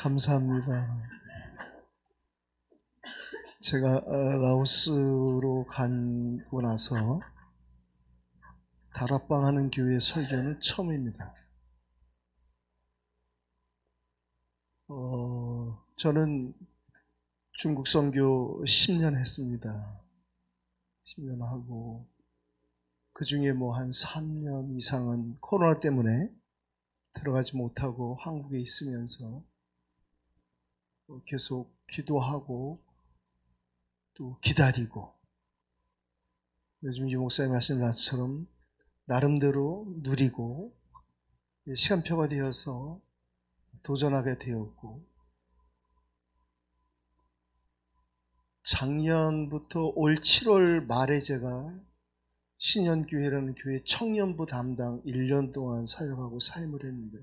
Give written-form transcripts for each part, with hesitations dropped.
감사합니다. 제가 라오스로 가고 나서 다락방 하는 교회 설교는 처음입니다. 저는 중국 선교 10년 했습니다. 10년 하고 그 중에 한 3년 이상은 코로나 때문에 들어가지 못하고 한국에 있으면서 계속 기도하고 또 기다리고, 요즘 유 목사님 하신 말씀처럼 나름대로 누리고 시간표가 되어서 도전하게 되었고, 작년부터 올 7월 말에 제가 신현교회라는 교회 청년부 담당 1년 동안 사역하고 사임을 했는데,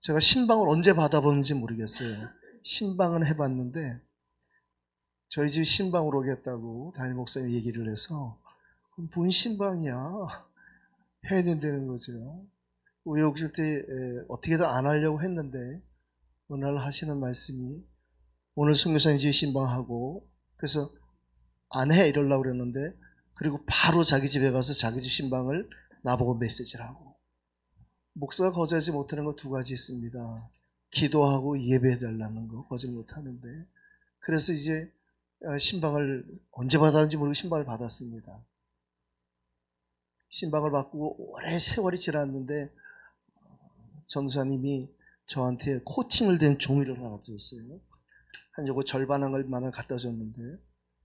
제가 신방을 언제 받아보는지 모르겠어요. 신방은 해봤는데 저희 집 신방으로 오겠다고 담임 목사님이 얘기를 해서 뭔 신방이야 해야 된다는 거죠. 우여곡절 때 어떻게든 안 하려고 했는데 어느 날 하시는 말씀이, 오늘 선교사님 집에 신방하고, 그래서 안 해 이러려고 그랬는데, 그리고 바로 자기 집에 가서 자기 집 신방을 나보고 메시지를 하고. 목사가 거절하지 못하는 거 두 가지 있습니다. 기도하고 예배해달라는 거 거절 못하는데, 그래서 이제 신방을 언제 받았는지 모르고 신방을 받았습니다. 신방을 받고 오래 세월이 지났는데 전도사님이 저한테 코팅을 된 종이를 하나 줬어요. 한 요거 절반 얼마나 갖다 줬는데,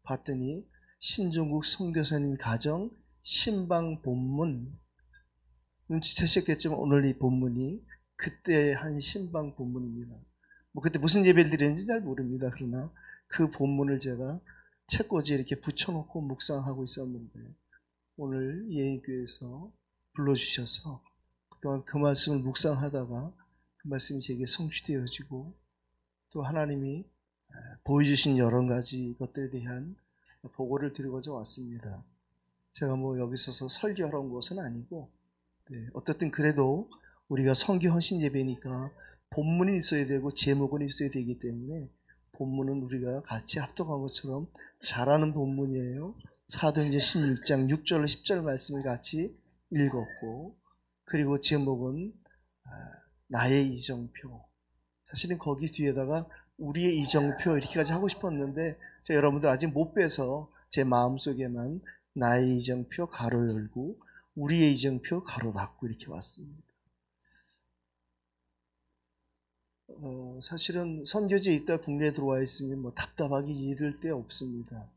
봤더니 신종국 선교사님 가정 신방 본문, 눈치채셨겠지만 오늘 이 본문이 그때 한 신방 본문입니다. 그때 무슨 예배를 드렸는지 잘 모릅니다. 그러나 그 본문을 제가 책꽂이에 이렇게 붙여놓고 묵상하고 있었는데, 오늘 예인교회에서 불러주셔서 그동안 그 말씀을 묵상하다가 그 말씀이 제게 성취되어지고, 또 하나님이 보여주신 여러 가지 것들에 대한 보고를 드리고자 왔습니다. 제가 여기 서서 설교하러 온 것은 아니고, 어쨌든 그래도 우리가 선교 헌신 예배니까 본문이 있어야 되고 제목은 있어야 되기 때문에, 본문은 우리가 같이 합독한 것처럼 잘하는 본문이에요. 사도행전 16장 6절 10절 말씀을 같이 읽었고, 그리고 제목은 나의 이정표. 사실은 거기 뒤에다가 우리의 이정표 이렇게까지 하고 싶었는데, 제가 여러분들 아직 못 빼서 제 마음속에만 나의 이정표 가로 열고 우리의 이정표 가로 닫고 이렇게 왔습니다. 사실은 선교지에 있다 국내에 들어와 있으면 답답하기 이를 데 없습니다.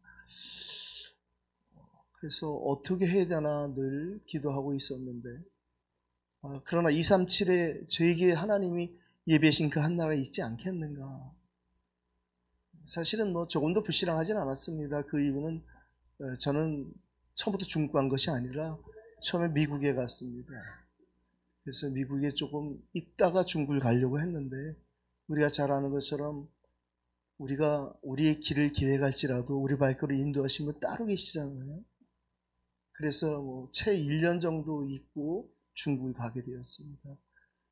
그래서 어떻게 해야 되나 늘 기도하고 있었는데, 그러나 237에 저에게 하나님이 예배하신 그 한 나라에 있지 않겠는가. 사실은 조금도 불신앙하진 않았습니다. 그 이유는 저는 처음부터 중국 간 것이 아니라 처음에 미국에 갔습니다. 그래서 미국에 조금 있다가 중국을 가려고 했는데, 우리가 잘 아는 것처럼 우리가 우리의 길을 기획할지라도 우리 발걸음을 인도하신 분 따로 계시잖아요. 그래서 채 1년 정도 있고 중국을 가게 되었습니다.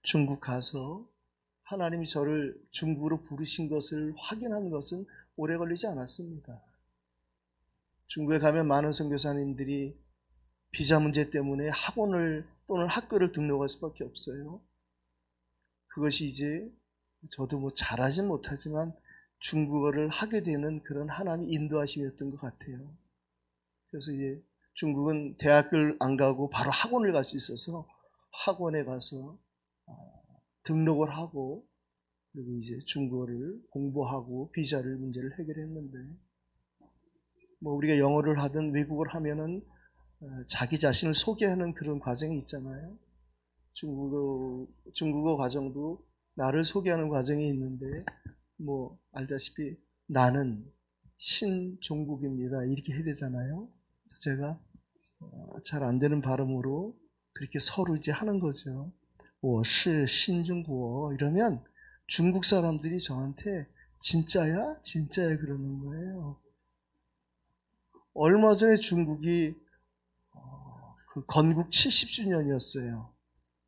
중국 가서 하나님이 저를 중국으로 부르신 것을 확인하는 것은 오래 걸리지 않았습니다. 중국에 가면 많은 선교사님들이 비자 문제 때문에 학원을 또는 학교를 등록할 수밖에 없어요. 그것이 이제 저도 잘하진 못하지만 중국어를 하게 되는 그런 하나님의 인도하심이었던 것 같아요. 그래서 이제 중국은 대학교를 안 가고 바로 학원을 갈 수 있어서 학원에 가서 등록을 하고, 그리고 이제 중국어를 공부하고 비자를 문제를 해결했는데, 우리가 영어를 하든 외국어를 하면은 자기 자신을 소개하는 그런 과정이 있잖아요. 중국어 과정도 나를 소개하는 과정이 있는데, 알다시피 나는 신종국입니다 이렇게 해야 되잖아요. 제가 잘 안 되는 발음으로 그렇게 서로 이제 하는 거죠. 我是 신중국 이러면 중국 사람들이 저한테 진짜야? 진짜야 그러는 거예요. 얼마 전에 중국이 그 건국 70주년이었어요.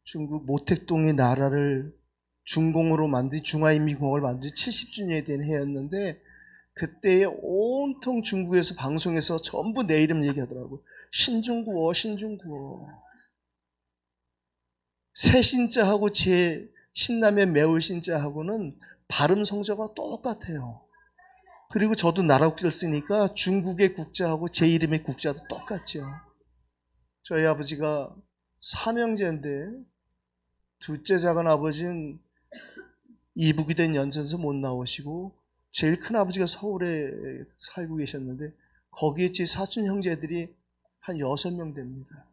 중국 모택동의 나라를 중공으로 만든 중화인민공화국을 만든 70주년이 된 해였는데 그때에 온통 중국에서 방송에서 전부 내 이름 얘기하더라고요. 신중구어, 신중구어. 새 신자하고 제 신라면 매울 신자하고는 발음 성조가 똑같아요. 그리고 저도 나라 국자를 쓰니까 중국의 국자하고 제 이름의 국자도 똑같죠. 저희 아버지가 삼형제인데 둘째 작은 아버지는 이북이 된 연천에서 못 나오시고 제일 큰 아버지가 서울에 살고 계셨는데 거기에 제 사촌 형제들이 한 6명 됩니다.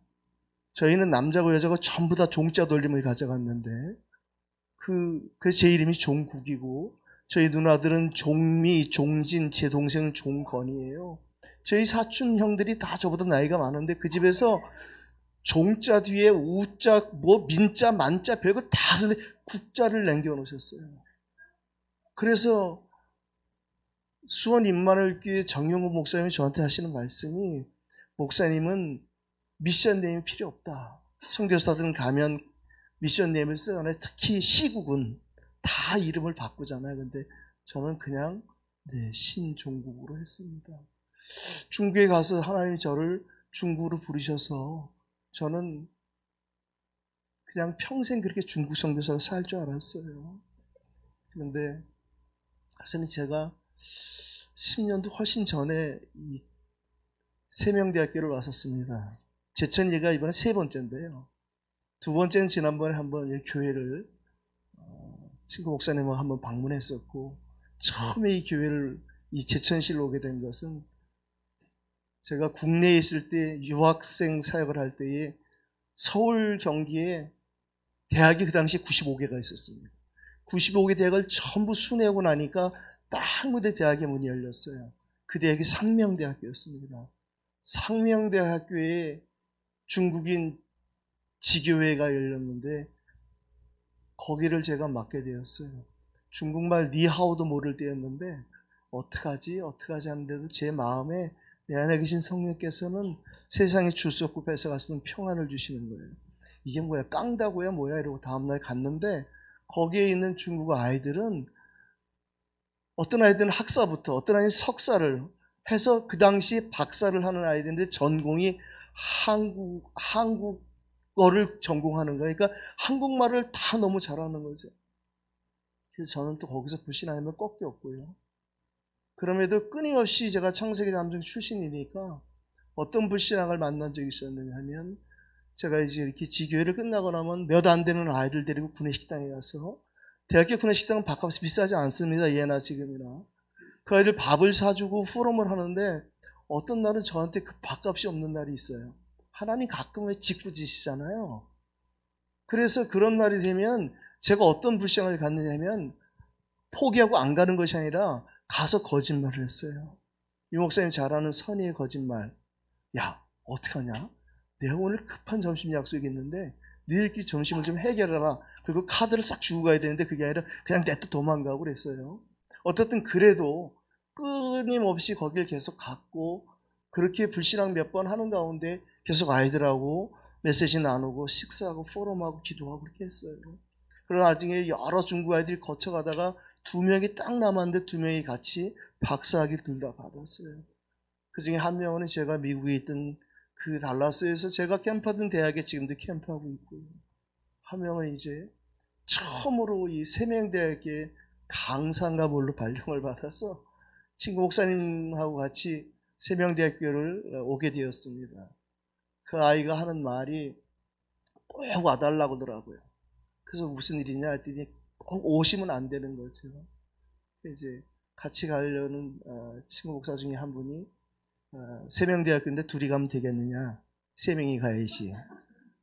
저희는 남자고 여자고 전부 다 종자 돌림을 가져갔는데 그 제 이름이 종국이고 저희 누나들은 종미, 종진, 제 동생은 종건이에요. 저희 사촌 형들이 다 저보다 나이가 많은데 그 집에서 종자 뒤에 우자, 뭐 민자, 만자 별거 다 하는데 국자를 남겨놓으셨어요. 그래서 수원 임마누엘교회 정용호 목사님이 저한테 하시는 말씀이 목사님은 미션 네임이 필요 없다. 선교사들은 가면 미션 네임을 쓰잖아요. 특히 시국은 다 이름을 바꾸잖아요. 근데 저는 그냥 신종국으로 했습니다. 중국에 가서 하나님이 저를 중국으로 부르셔서 저는 그냥 평생 그렇게 중국 선교사로 살 줄 알았어요. 그런데 사실은 제가 10년도 훨씬 전에 이 세명대학교를 왔었습니다. 제천이가 이번에 3번째인데요. 2번째는 지난번에 한번 교회를 친구 목사님과 한번 방문했었고 처음에 이 교회를 이 제천시로 오게 된 것은 제가 국내에 있을 때 유학생 사역을 할 때에 서울 경기에 대학이 그 당시에 95개가 있었습니다. 95개 대학을 전부 순회하고 나니까 딱 한 군데 대학의 문이 열렸어요. 그 대학이 상명대학교였습니다. 상명대학교에 중국인 지교회가 열렸는데 거기를 제가 맡게 되었어요. 중국말 니하오도 모를 때였는데 어떡하지 하는데도 제 마음에 내 안에 계신 성령께서는 세상에 줄 수 없고 뺏어갈 수 없는 평안을 주시는 거예요. 이게 뭐야, 깡다고야 뭐야 이러고 다음날 갔는데 거기에 있는 중국 아이들은 어떤 아이들은 학사부터 어떤 아이들은 석사를 해서 그 당시 박사를 하는 아이들인데 전공이 한국어를 전공하는 거예요. 그러니까 한국말을 다 너무 잘하는 거죠. 그래서 저는 또 거기서 불신하면 꺾였고요. 그럼에도 끊임없이 제가 창세기 남중 출신이니까 어떤 불신앙을 만난 적이 있었느냐 하면 제가 이제 이렇게 지교회를 끝나고 나면 몇 안 되는 아이들 데리고 구내식당에 가서 대학교 구내식당은 밥값이 비싸지 않습니다. 예나 지금이나. 그 아이들 밥을 사주고 포럼을 하는데 어떤 날은 저한테 그 밥값이 없는 날이 있어요. 하나님 가끔은 짓궂으시잖아요. 그래서 그런 날이 되면 제가 어떤 불신앙을 갖느냐 하면 포기하고 안 가는 것이 아니라 가서 거짓말을 했어요. 유 목사님 잘 아는 선의의 거짓말. 야, 어떡하냐? 내가 오늘 급한 점심 약속이 있는데 너희끼리 점심을 좀 해결하라. 그리고 카드를 싹 주고 가야 되는데 그게 아니라 그냥 냅둬 도망가고 그랬어요. 어떻든 그래도 끊임없이 거길 계속 갔고 그렇게 불신앙 몇 번 하는 가운데 계속 아이들하고 메시지 나누고 식사하고 포럼하고 기도하고 그렇게 했어요. 그러나 나중에 여러 중국 아이들이 거쳐가다가 2명이 딱 남았는데 2명이 같이 박사학위를 둘 다 받았어요. 그 중에 한 명은 제가 미국에 있던 그 달라스에서 제가 캠프하던 대학에 지금도 캠프하고 있고요. 한 명은 이제 처음으로 이 세명대학에 강사인가 뭘로 발령을 받아서 친구 목사님하고 같이 세명대학교를 오게 되었습니다. 그 아이가 하는 말이 꼭 와달라고 하더라고요. 그래서 무슨 일이냐 했더니 꼭 오시면 안 되는 거죠. 이제 같이 가려는 친구 목사 중에 한 분이 세명대학교인데 둘이 가면 되겠느냐? 3명이 가야지.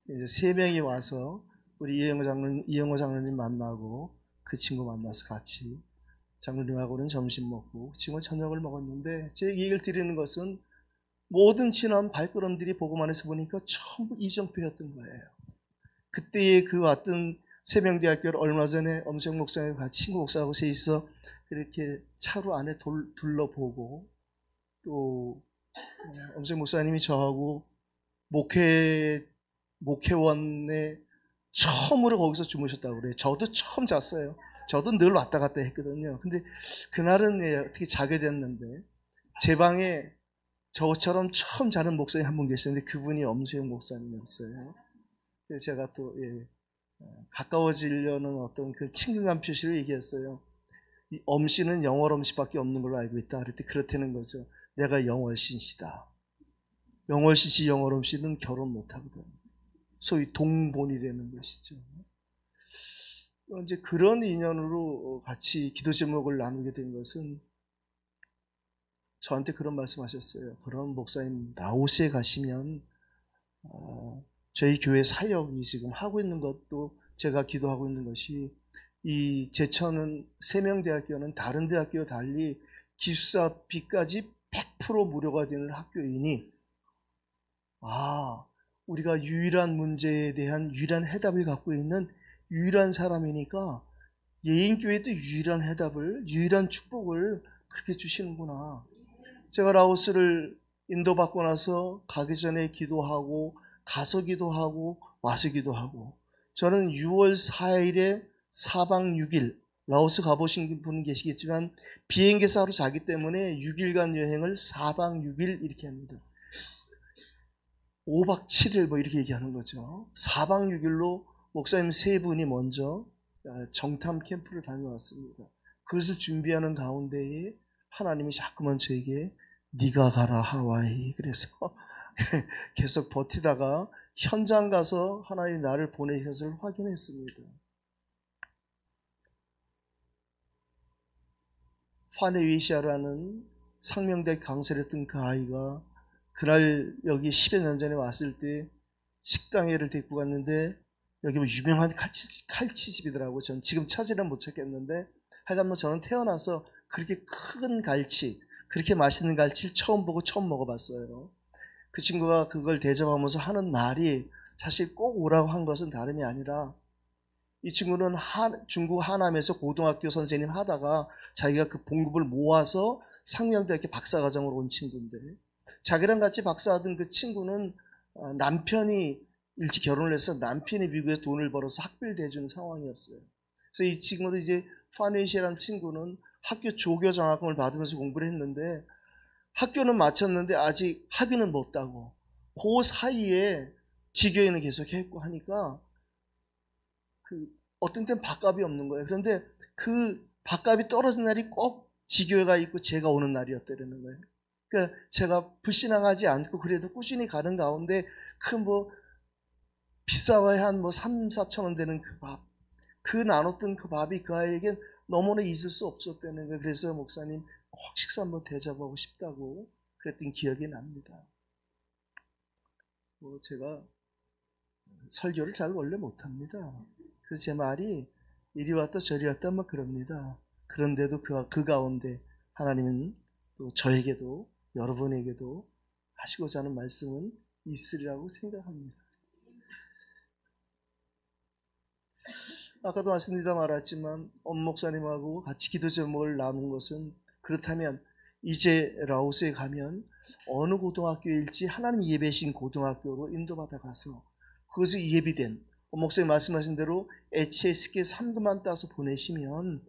이제 3명이 와서 우리 이영호 장로님 만나고 그 친구 만나서 같이 장로님하고는 점심 먹고 친구 저녁을 먹었는데 제 얘기를 드리는 것은 모든 지난 발걸음들이 보고만해서 보니까 전부 이정표였던 거예요. 그때의 그 왔던 세명대학교를 얼마 전에 엄수영 목사님과 같이 친구 목사하고 셋이서 이렇게 차로 안에 둘러보고 또 엄수영 목사님이 저하고 목회원의 처음으로 거기서 주무셨다고 그래요. 저도 처음 잤어요. 저도 늘 왔다 갔다 했거든요. 근데 그날은 어떻게 자게 됐는데 제 방에 저처럼 처음 자는 목사님 한 분 계셨는데 그분이 엄수영 목사님이었어요. 그래서 제가 또 가까워지려는 어떤 그 친근감 표시를 얘기했어요. 이 엄씨는 영월 엄씨밖에 없는 걸로 알고 있다. 그랬더니 그렇다는 거죠. 내가 영월신씨다. 영월신씨, 영월 엄씨는 결혼 못하거든. 소위 동본이 되는 것이죠. 이제 그런 인연으로 같이 기도 제목을 나누게 된 것은 저한테 그런 말씀하셨어요. 그런 목사님 라오스에 가시면 저희 교회 사역이 지금 하고 있는 것도 제가 기도하고 있는 것이 이 제천은 세명대학교는 다른 대학교와 달리 기숙사비까지 100% 무료가 되는 학교이니 우리가 유일한 문제에 대한 유일한 해답을 갖고 있는 유일한 사람이니까 예인교회도 유일한 해답을 유일한 축복을 그렇게 주시는구나. 제가 라오스를 인도받고 나서 가기 전에 기도하고 가서 기도하고 와서 기도하고 저는 6월 4일에 4박 6일 라오스 가보신 분 계시겠지만 비행기에서 하루 자기 때문에 6일간 여행을 4박 6일 이렇게 합니다. 5박 7일 뭐 이렇게 얘기하는 거죠. 4박 6일로 목사님 세 분이 먼저 정탐 캠프를 다녀왔습니다. 그것을 준비하는 가운데에 하나님이 자꾸만 저에게 네가 가라 하와이 그래서 계속 버티다가 현장 가서 하나님이 나를 보내신 것을 확인했습니다. 파네위시아라는 상명대 강사를 했던 그 아이가 그날 여기 10여 년 전에 왔을 때 식당에를 데리고 갔는데 여기 뭐 유명한 칼치집이더라고요. 전 지금 찾으면 못 찾겠는데 하여간 뭐 저는 태어나서 그렇게 큰 갈치 그렇게 맛있는 갈치를 처음 보고 처음 먹어봤어요. 그 친구가 그걸 대접하면서 하는 말이 사실 꼭 오라고 한 것은 다름이 아니라 이 친구는 중국 하남에서 고등학교 선생님 하다가 자기가 그 봉급을 모아서 상명대학교 박사과정으로 온 친구인데 자기랑 같이 박사하던 그 친구는 남편이 일찍 결혼을 해서 남편이 미국에서 돈을 벌어서 학비를 대주는 상황이었어요. 그래서 이 친구도 이제 파네시라는 친구는 학교 조교 장학금을 받으면서 공부를 했는데 학교는 마쳤는데 아직 학위는 못 따고 그 사이에 지교회는 계속 했고 하니까 어떤 때는 밥값이 없는 거예요. 그런데 그 밥값이 떨어진 날이 꼭 지교회가 있고 제가 오는 날이었다는 거예요. 그러니까 제가 불신앙하지 않고 그래도 꾸준히 가는 가운데 비싸봐야 한 3, 4천 원 되는 그 밥, 그 나눴던 그 밥이 그 아이에겐 너무나 잊을 수 없었다는 거예요. 그래서 목사님 꼭 식사 한번 대접하고 싶다고 그랬던 기억이 납니다. 제가 설교를 잘 원래 못합니다. 그래서 제 말이 이리 왔다 저리 왔다 막 그럽니다. 그런데도 그 가운데 하나님은 또 저에게도 여러분에게도 하시고자 하는 말씀은 있으리라고 생각합니다. 아까도 말씀드리다 말았지만 엄 목사님하고 같이 기도 제목을 나눈 것은 그렇다면 이제 라오스에 가면 어느 고등학교일지 하나님 예배신 고등학교로 인도받아 가서 그것이 예비된 엄 목사님 말씀하신 대로 HSK 3급만 따서 보내시면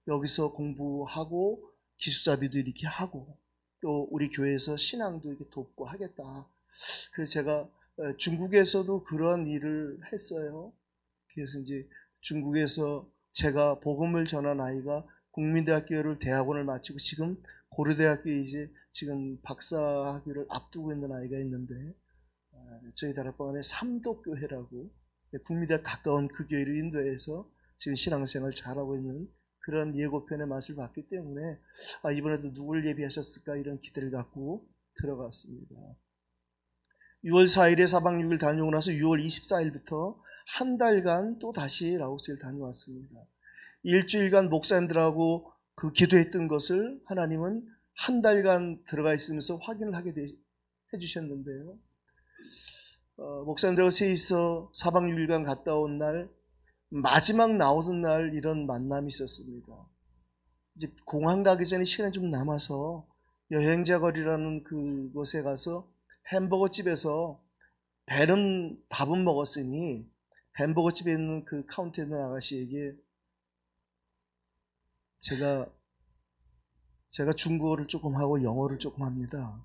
여기서 공부하고 기숙사비도 이렇게 하고 또 우리 교회에서 신앙도 이렇게 돕고 하겠다. 그래서 제가 중국에서도 그런 일을 했어요. 그래서 이제 중국에서 제가 복음을 전한 아이가 국민대학교를 대학원을 마치고 지금 고려대학교에 이제 지금 박사학위를 앞두고 있는 아이가 있는데 저희 다락방안에 삼독교회라고 국민대학 가까운 그 교회를 인도해서 지금 신앙생활 잘하고 있는 그런 예고편의 맛을 봤기 때문에 이번에도 누굴 예비하셨을까 이런 기대를 갖고 들어갔습니다. 6월 4일에 4박 6일 다녀오고 나서 6월 24일부터 한 달간 또 다시 라오스를 다녀왔습니다. 일주일간 목사님들하고 그 기도했던 것을 하나님은 한 달간 들어가 있으면서 확인을 하게 해주셨는데요. 목사님들하고 셋이서 4박 6일간 갔다 온 날 마지막 나오던 날 이런 만남이 있었습니다. 이제 공항 가기 전에 시간이 좀 남아서 여행자 거리라는 그곳에 가서 햄버거 집에서 밥은 먹었으니 햄버거 집에 있는 그 카운터에 있는 아가씨에게 제가 중국어를 조금 하고 영어를 조금 합니다.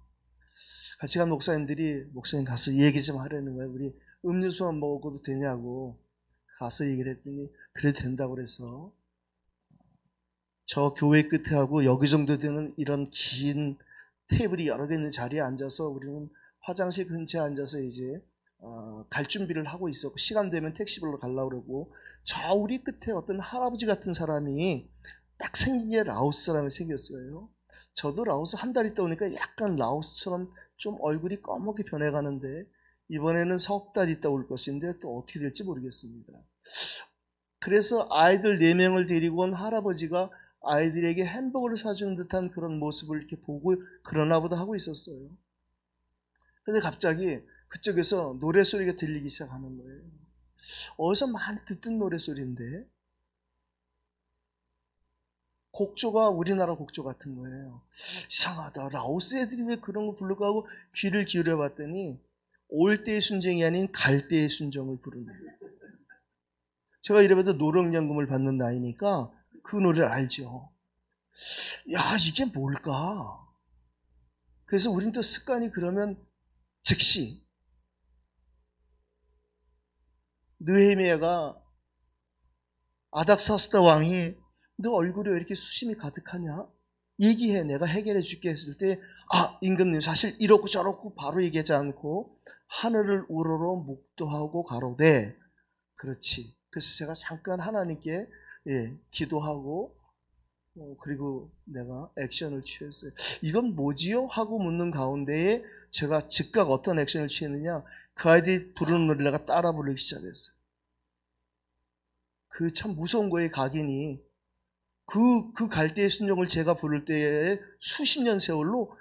같이 간 목사님들이 목사님 가서 얘기 좀 하라는 거예요. 우리 음료수만 먹어도 되냐고 가서 얘기를 했더니 그래도 된다고 그래서 저 교회 끝에 하고 여기 정도 되는 이런 긴 테이블이 여러 개 있는 자리에 앉아서 우리는 화장실 근처에 앉아서 이제 갈 준비를 하고 있었고 시간 되면 택시불로 가려고 그러고 저 우리 끝에 어떤 할아버지 같은 사람이 딱 생긴 게 라오스 사람이 생겼어요. 저도 라오스 한 달 있다 오니까 약간 라오스처럼 좀 얼굴이 검게 변해가는데 이번에는 석 달 있다 올 것인데 또 어떻게 될지 모르겠습니다. 그래서 아이들 4명을 데리고 온 할아버지가 아이들에게 햄버거를 사주는 듯한 그런 모습을 이렇게 보고 그러나 보다 하고 있었어요. 근데 갑자기 그쪽에서 노래소리가 들리기 시작하는 거예요. 어디서 많이 듣던 노래소리인데 곡조가 우리나라 곡조 같은 거예요. 이상하다. 라오스 애들이 왜 그런 거 부를까 하고 귀를 기울여 봤더니 올 때의 순정이 아닌 갈 때의 순정을 부르는 거예요. 제가 이래봬도 노령연금을 받는 나이니까 그 노래를 알죠. 야, 이게 뭘까? 그래서 우린 또 습관이 그러면 즉시 느헤미야가 아닥사스다 왕이 너 얼굴에 왜 이렇게 수심이 가득하냐? 얘기해. 내가 해결해 줄게 했을 때 임금님 사실 이렇고 저렇고 바로 얘기하지 않고 하늘을 우러러 묵도하고 가로되 그렇지. 그래서 제가 잠깐 하나님께 기도하고 그리고 내가 액션을 취했어요. 이건 뭐지요? 하고 묻는 가운데에 제가 즉각 어떤 액션을 취했느냐? 그 아이들이 부르는 노래를 내가 따라 부르기 시작했어요. 그 참 무서운 거예요. 각인이. 그 갈대의 순종을 제가 부를 때에 수십 년 세월로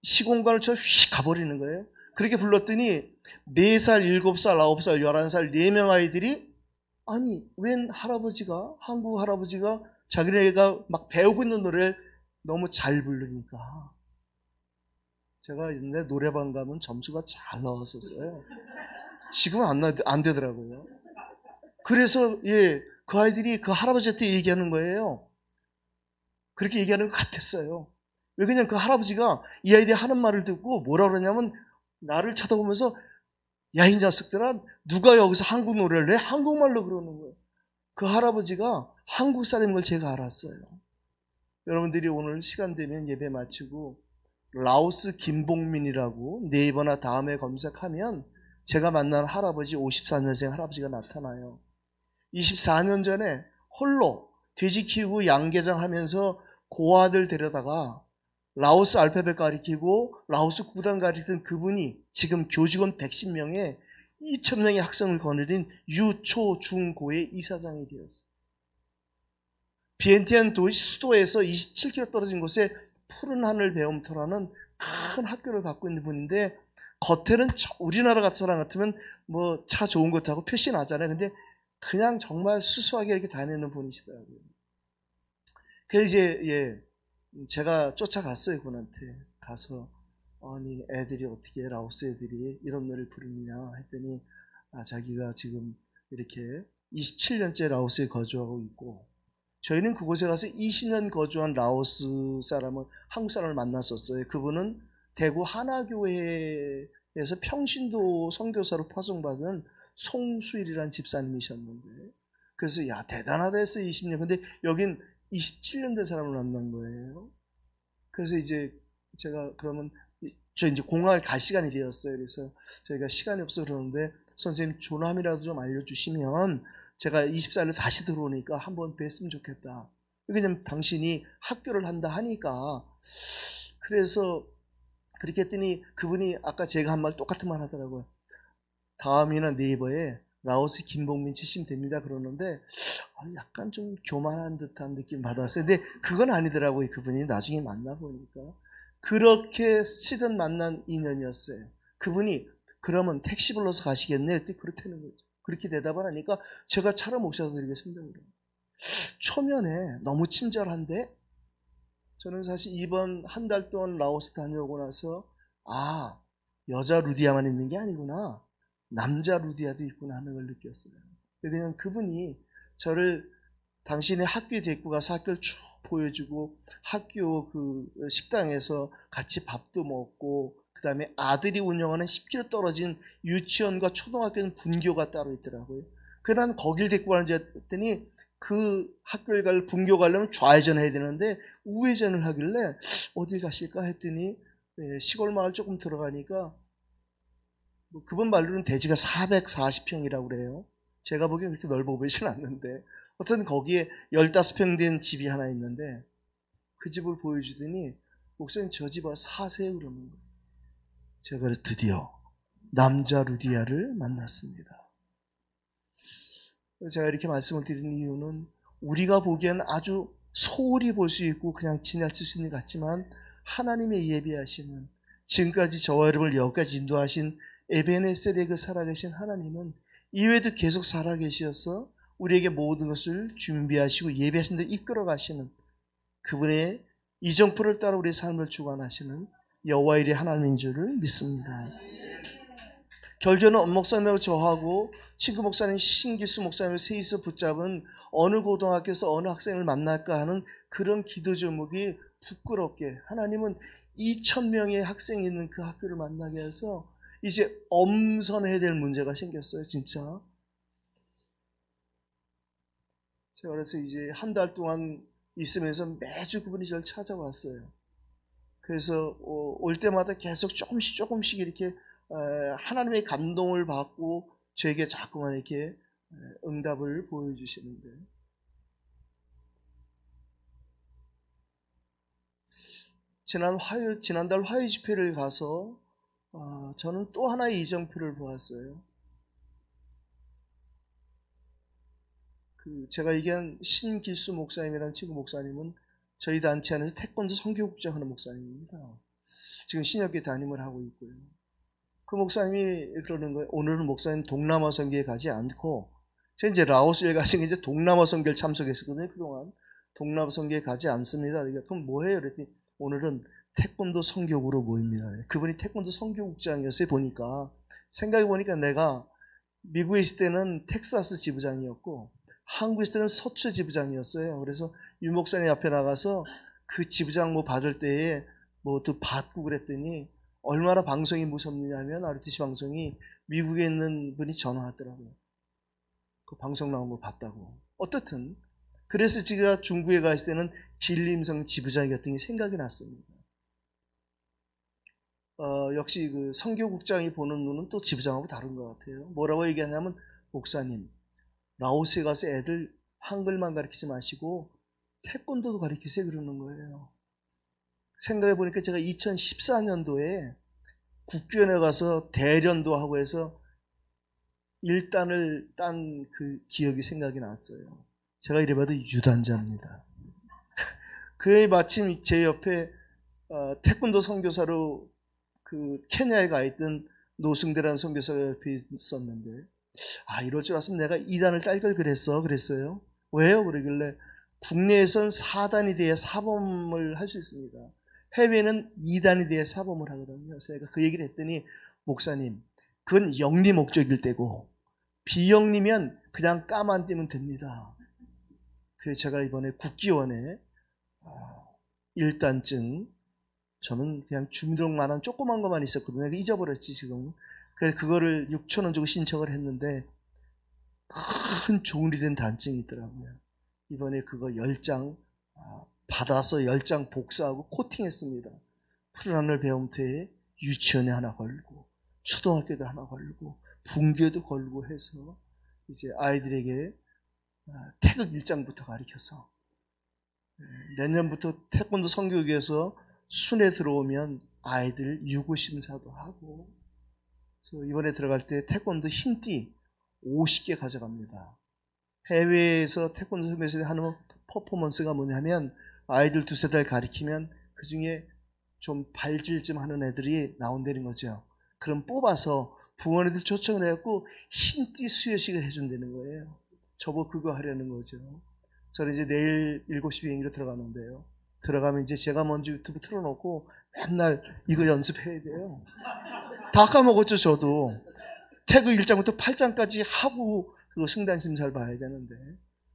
시공간을 휙 가버리는 거예요. 그렇게 불렀더니 4살, 7살, 9살, 11살 4명 아이들이 아니 웬 할아버지가 한국 할아버지가 자기네가 막 배우고 있는 노래를 너무 잘 부르니까 제가 옛날에 노래방 가면 점수가 잘 나왔었어요. 지금은 안 되더라고요. 그래서 그 아이들이 그 할아버지한테 얘기하는 거예요. 그렇게 얘기하는 것 같았어요. 왜 그냥 그 할아버지가 이 아이들이 하는 말을 듣고 뭐라 그러냐면 나를 쳐다보면서 야, 이 녀석들아 누가 여기서 한국 노래를 해? 한국말로 그러는 거예요. 그 할아버지가 한국 사람인 걸 제가 알았어요. 여러분들이 오늘 시간 되면 예배 마치고 라오스 김봉민이라고 네이버나 다음에 검색하면 제가 만난 할아버지 54년생 할아버지가 나타나요. 24년 전에 홀로 돼지 키우고 양계장 하면서 고아들 데려다가 라오스 알파벳 가르치고 라오스 구단 가르치던 그분이 지금 교직원 110명에 2,000명의 학생을 거느린 유초중고의 이사장이 되었어요. 비엔티안 수도에서 27km 떨어진 곳에 푸른 하늘 배움터라는 큰 학교를 갖고 있는 분인데 겉에는 우리나라 같은 사람 같으면 뭐 차 좋은 것 하고 표시 나잖아요. 근데 그냥 정말 수수하게 이렇게 다니는 분이시더라고요. 그래서 이제 제가 쫓아갔어요. 그분한테 가서 아니 애들이 어떻게 라오스 애들이 이런 노래를 부르느냐 했더니 자기가 지금 이렇게 27년째 라오스에 거주하고 있고 저희는 그곳에 가서 20년 거주한 라오스 사람을 한국 사람을 만났었어요. 그분은 대구 하나교회에서 평신도 선교사로 파송받은 송수일이라는 집사님이셨는데 그래서 야 대단하다 했어요. 20년. 근데 여긴 27년 된 사람을 만난 거예요. 그래서 이제 제가 그러면 저 이제 공항을 갈 시간이 되었어요. 그래서 저희가 시간이 없어 그러는데 선생님 존함이라도 좀 알려주시면 제가 24일에 다시 들어오니까 한번 뵀으면 좋겠다. 왜냐면 당신이 학교를 한다 하니까. 그래서 그렇게 했더니 그분이 아까 제가 한 말 똑같은 말 하더라고요. 다음이나 네이버에 라오스 김봉민 치시면 됩니다 그러는데 약간 좀 교만한 듯한 느낌 받았어요. 근데 그건 아니더라고요. 그분이 나중에 만나보니까 그렇게 스치듯 만난 인연이었어요. 그분이 그러면 택시 불러서 가시겠네? 그때 그렇다는 거죠. 그렇게 대답을 하니까 제가 차로 모셔다 드리겠습니다. 초면에 너무 친절한데 저는 사실 이번 한 달 동안 라오스 다녀오고 나서 여자 루디아만 있는 게 아니구나. 남자 루디아도 있구나 하는 걸 느꼈어요. 그냥 그분이 저를 당신의 학교에 데리고 가서 학교를 쭉 보여주고 학교 그 식당에서 같이 밥도 먹고 그 다음에 아들이 운영하는 10km 떨어진 유치원과 초등학교는 분교가 따로 있더라고요. 그래서 난 거길 데리고 가는 줄 알았더니 그 학교에 갈 분교 가려면 좌회전해야 되는데 우회전을 하길래 어딜 가실까 했더니 시골 마을 조금 들어가니까 뭐 그분 말로는 대지가 440평이라고 그래요. 제가 보기엔 그렇게 넓어 보이진 않는데 어쨌든 거기에 15평 된 집이 하나 있는데 그 집을 보여주더니 목사님 저 집 와서 사세요 그러는 거예요. 제가 드디어 남자 루디아를 만났습니다. 제가 이렇게 말씀을 드리는 이유는 우리가 보기엔 아주 소홀히 볼 수 있고 그냥 지나칠 수 있는 것 같지만 하나님의 예비하시는 지금까지 저와 여러분을 여기까지 인도하신 에베네셀의 그 살아계신 하나님은 이외에도 계속 살아계셔서 우리에게 모든 것을 준비하시고 예비하신 대로 이끌어 가시는 그분의 이정표를 따라 우리의 삶을 주관하시는 여호와의 하나님인 줄을 믿습니다. 결전은 엄 목사님하고 저하고 친구 목사님 신기수 목사님을 셋이서 붙잡은 어느 고등학교에서 어느 학생을 만날까 하는 그런 기도 제목이 부끄럽게 하나님은 2,000명의 학생이 있는 그 학교를 만나게 해서 이제 엄선해야 될 문제가 생겼어요. 진짜 제가 그래서 이제 한 달 동안 있으면서 매주 그분이 저를 찾아왔어요. 그래서 올 때마다 계속 조금씩 이렇게 하나님의 감동을 받고 저에게 자꾸만 이렇게 응답을 보여주시는데 지난달 화요 집회를 가서 저는 또 하나의 이정표를 보았어요. 제가 얘기한 신길수 목사님이라는 친구 목사님은 저희 단체 안에서 태권도 선교국장 하는 목사님입니다. 지금 신역교회 담임을 하고 있고요. 그 목사님이 그러는 거예요. 오늘은 목사님 동남아 선교에 가지 않고 제가 이제 라오스에 가서 이제 동남아 선교를 참석했었거든요. 그동안 동남아 선교에 가지 않습니다. 그럼 뭐해요? 그랬더니 오늘은 태권도 선교국으로 모입니다. 그분이 태권도 선교국장이었어요. 보니까 생각해보니까 내가 미국에 있을 때는 텍사스 지부장이었고 한국에 있을 때는 서초 지부장이었어요. 그래서 유 목사님 앞에 나가서 그 지부장 뭐 받을 때에 뭐 또 받고 그랬더니 얼마나 방송이 무섭냐면 RTC 방송이 미국에 있는 분이 전화하더라고요. 그 방송 나온 거 봤다고. 어떻든 그래서 제가 중국에 가 있을 때는 길림성 지부장이었던 게 생각이 났습니다. 역시 그 선교국장이 보는 눈은 또 지부장하고 다른 것 같아요. 뭐라고 얘기하냐면 목사님 라오스에 가서 애들 한글만 가르치지 마시고 태권도도 가르치세요 그러는 거예요. 생각해보니까 제가 2014년도에 국교원에 가서 대련도 하고 해서 1단을 딴 그 기억이 생각이 났어요. 제가 이래봐도 유단자입니다. 그에 마침 제 옆에 태권도 선교사로 그 케냐에 가 있던 노승대라는 선교사가 옆에 있었는데 이럴 줄 알았으면 내가 2단을 딸 걸 그랬어요. 왜요? 그러길래 국내에선 4단이 돼야 사범을 할 수 있습니다. 해외는 2단이 돼야 사범을 하거든요. 그래서 제가 그 얘기를 했더니 목사님 그건 영리 목적일 때고 비영리면 그냥 까만 띄면 됩니다. 그래서 제가 이번에 국기원에 1단증 저는 그냥 주민등록만한 조그만 것만 있었거든요. 잊어버렸지 지금. 그래서 그거를 6,000원 주고 신청을 했는데 큰 종이 된 단증이 있더라고요. 이번에 그거 10장 받아서 10장 복사하고 코팅했습니다. 푸른 하늘 배움터에 유치원에 하나 걸고 초등학교도 하나 걸고 분교도 걸고 해서 이제 아이들에게 태극 1장부터 가르쳐서 내년부터 태권도 선교육에서 순회 들어오면 아이들 유고 심사도 하고 그래서 이번에 들어갈 때 태권도 흰띠 50개 가져갑니다. 해외에서 태권도 선교에서 하는 퍼포먼스가 뭐냐면 아이들 2-3달 가르치면 그 중에 좀 발질 좀 하는 애들이 나온다는 거죠. 그럼 뽑아서 부모님들 초청을 해갖고 흰띠 수여식을 해준다는 거예요. 저보고 그거 하려는 거죠. 저는 이제 내일 7시 비행기로 들어가는데요. 들어가면 이제 제가 먼저 유튜브 틀어놓고 맨날 이거 연습해야 돼요. 다 까먹었죠, 저도. 태극 1장부터 8장까지 하고 그거 승단심 잘 봐야 되는데.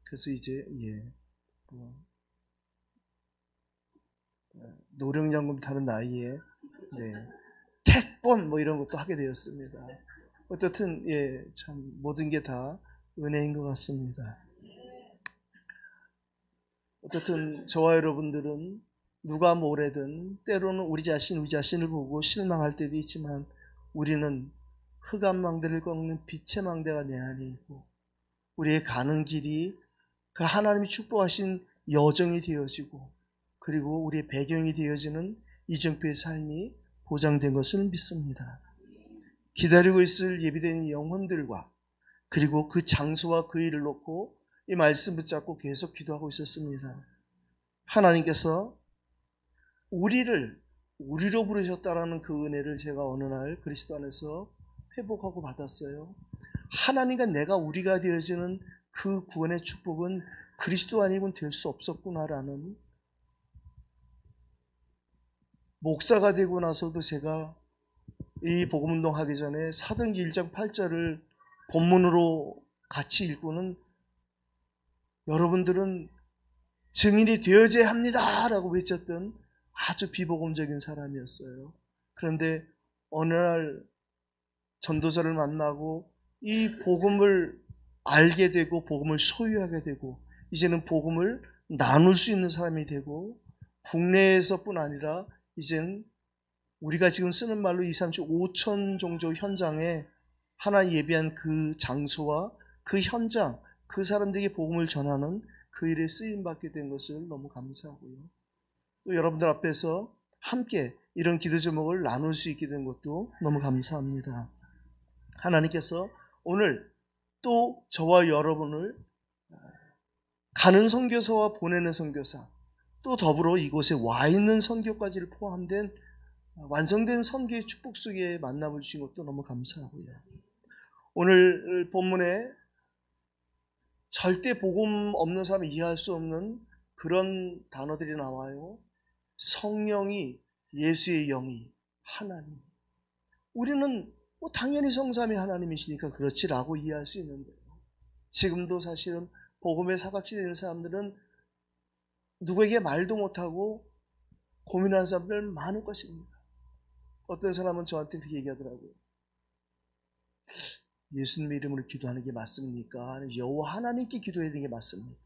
그래서 이제 뭐, 노령연금 타는 나이에 택본 뭐 이런 것도 하게 되었습니다. 어쨌든 참 모든 게 다 은혜인 것 같습니다. 어쨌든 저와 여러분들은 누가 뭐래든 때로는 우리 자신을 보고 실망할 때도 있지만 우리는 흑암 망대를 꺾는 빛의 망대가 내 안에 있고 우리의 가는 길이 그 하나님이 축복하신 여정이 되어지고 그리고 우리의 배경이 되어지는 이정표의 삶이 보장된 것을 믿습니다. 기다리고 있을 예비된 영혼들과 그리고 그 장소와 그 일을 놓고 이 말씀 붙잡고 계속 기도하고 있었습니다. 하나님께서 우리로 부르셨다라는 그 은혜를 제가 어느 날 그리스도 안에서 회복하고 받았어요. 하나님과 내가 우리가 되어지는 그 구원의 축복은 그리스도 아니고는 될 수 없었구나라는, 목사가 되고 나서도 제가 이 복음운동 하기 전에 사도행전 1장 8절을 본문으로 같이 읽고는 여러분들은 증인이 되어져야 합니다 라고 외쳤던 아주 비복음적인 사람이었어요. 그런데 어느 날 전도자를 만나고 이 복음을 알게 되고 복음을 소유하게 되고 이제는 복음을 나눌 수 있는 사람이 되고 국내에서뿐 아니라 이제는 우리가 지금 쓰는 말로 2, 3, 5천 종족 현장에 하나 예비한 그 장소와 그 현장, 그 사람들에게 복음을 전하는 그 일에 쓰임받게 된 것을 너무 감사하고요. 또 여러분들 앞에서 함께 이런 기도 제목을 나눌 수 있게 된 것도 너무 감사합니다. 하나님께서 오늘 또 저와 여러분을 가는 선교사와 보내는 선교사, 또 더불어 이곳에 와 있는 선교까지를 포함된 완성된 선교의 축복 속에 만남을 주신 것도 너무 감사하고요. 오늘 본문에 절대 복음 없는 사람이 이해할 수 없는 그런 단어들이 나와요. 성령이, 예수의 영이, 하나님. 우리는 당연히 성삼위 하나님이시니까 그렇지라고 이해할 수 있는데요. 지금도 사실은 복음의 사각지대에 있는 사람들은 누구에게 말도 못하고 고민하는 사람들 많을 것입니다. 어떤 사람은 저한테 그렇게 얘기하더라고요. 예수님 이름으로 기도하는 게 맞습니까? 아니면 여호와 하나님께 기도해야 되는 게 맞습니까?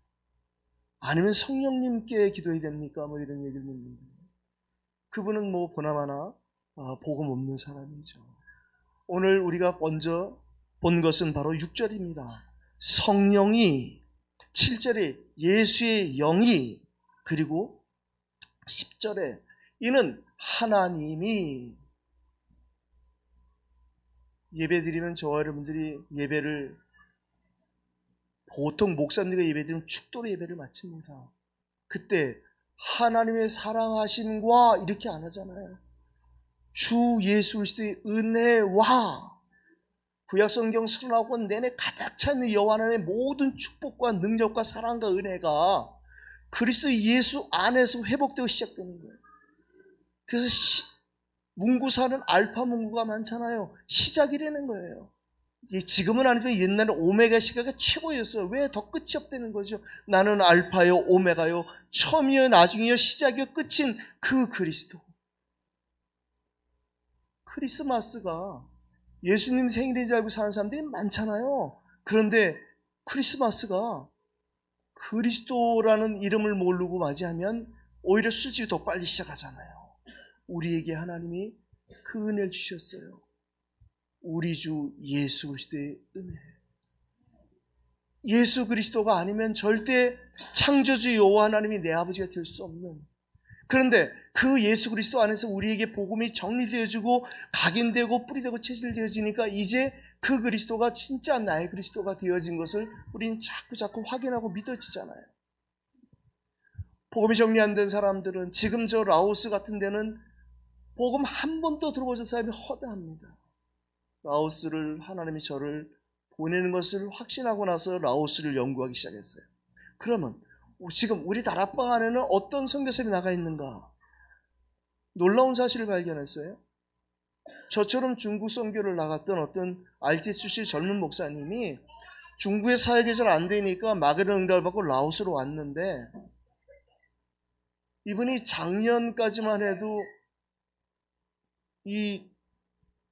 아니면 성령님께 기도해야 됩니까? 뭐 이런 얘기를 묻는데 그분은 뭐 보나마나 복음 없는 사람이죠. 오늘 우리가 먼저 본 것은 바로 6절입니다. 성령이, 7절에 예수의 영이, 그리고 10절에 이는 하나님이. 예배드리면 저와 여러분들이 예배를, 보통 목사님들과 예배드리면 축도로 예배를 마칩니다. 그때 하나님의 사랑하심과 이렇게 안 하잖아요. 주 예수 그리스도의 은혜와 구약성경 39권 내내 가득 차 있는 여호와 하나님의 모든 축복과 능력과 사랑과 은혜가 그리스도 예수 안에서 회복되고 시작되는 거예요. 그래서 문구사는 알파 문구가 많잖아요. 시작이라는 거예요. 지금은 아니지만 옛날에 오메가 시가가 최고였어요. 왜 더 끝이 없다는 거죠? 나는 알파요 오메가요 처음이요 나중이요 시작이요 끝인 그 그리스도. 크리스마스가 예수님 생일인 줄 알고 사는 사람들이 많잖아요. 그런데 크리스마스가 그리스도라는 이름을 모르고 맞이하면 오히려 술집이 더 빨리 시작하잖아요. 우리에게 하나님이 그 은혜를 주셨어요. 우리 주 예수 그리스도의 은혜. 예수 그리스도가 아니면 절대 창조주 여호와 하나님이 내 아버지가 될 수 없는, 그런데 그 예수 그리스도 안에서 우리에게 복음이 정리되어지고 각인되고 뿌리되고 체질되어지니까 이제 그 그리스도가 진짜 나의 그리스도가 되어진 것을 우리는 자꾸 확인하고 믿어지잖아요. 복음이 정리 안 된 사람들은, 지금 저 라오스 같은 데는 복음 한 번도 들어보신 사람이 허다합니다. 라오스를 하나님이 저를 보내는 것을 확신하고 나서 라오스를 연구하기 시작했어요. 그러면 지금 우리 다락방 안에는 어떤 선교사들이 나가 있는가? 놀라운 사실을 발견했어요. 저처럼 중국 선교를 나갔던 어떤 RT 출신 젊은 목사님이 중국에 사역이 잘 안 되니까 막연한 응답을 받고 라오스로 왔는데, 이분이 작년까지만 해도 이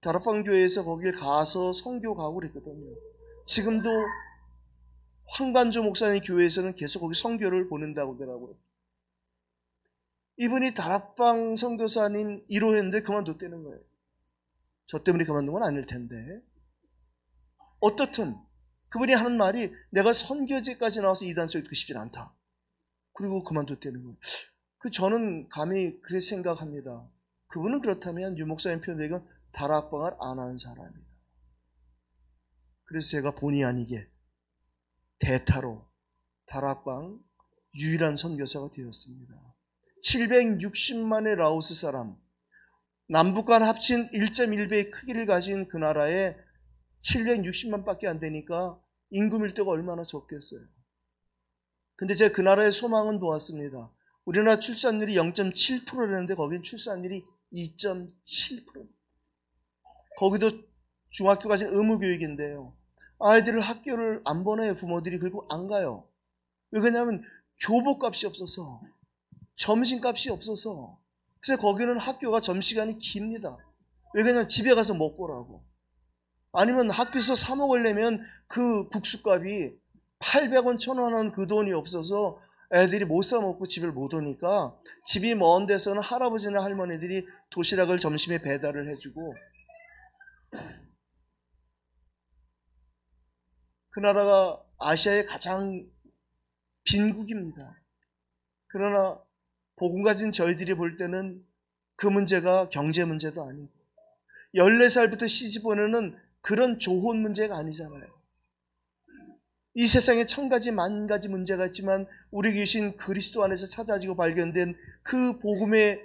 다락방 교회에서 거길 가서 선교 가고 그랬거든요. 지금도 황반주 목사님 교회에서는 계속 거기 선교를 보낸다고 하더라고요. 이분이 다락방 선교사님 1호 했는데 그만뒀다는 거예요. 저 때문에 그만둔 건 아닐 텐데. 어떻든 그분이 하는 말이 내가 선교제까지 나와서 이단속에 듣고 싶진 않다. 그리고 그만뒀다는 거예요. 저는 감히 그렇게 생각합니다. 그분은 그렇다면 유 목사님 표현대로 다락방을 안 한 사람이다. 그래서 제가 본의 아니게 대타로 다락방 유일한 선교사가 되었습니다. 760만의 라오스 사람, 남북 간 합친 1.1배의 크기를 가진 그 나라에 760만 밖에 안 되니까 인구 밀도가 얼마나 적겠어요. 근데 제가 그 나라의 소망은 보았습니다. 우리나라 출산율이 0.7%라는데 거긴 출산율이 2.7%. 거기도 중학교까지 의무교육인데요. 아이들을 학교를 안 보내요. 부모들이. 그리고 안 가요. 왜 그러냐면 교복값이 없어서, 점심값이 없어서. 그래서 거기는 학교가 점심시간이 깁니다. 왜 그러냐면 집에 가서 먹고 오라고. 아니면 학교에서 사 먹으려면 그 국수값이 800원, 1000원 하는 그 돈이 없어서 애들이 못 사 먹고 집을 못 오니까 집이 먼 데서는 할아버지나 할머니들이 도시락을 점심에 배달을 해주고, 그 나라가 아시아의 가장 빈국입니다. 그러나 복음 가진 저희들이 볼 때는 그 문제가 경제 문제도 아니고 14살부터 시집 보내는 그런 조혼 문제가 아니잖아요. 이 세상에 1000가지 만가지 문제가 있지만 우리 계신 그리스도 안에서 찾아지고 발견된 그 복음의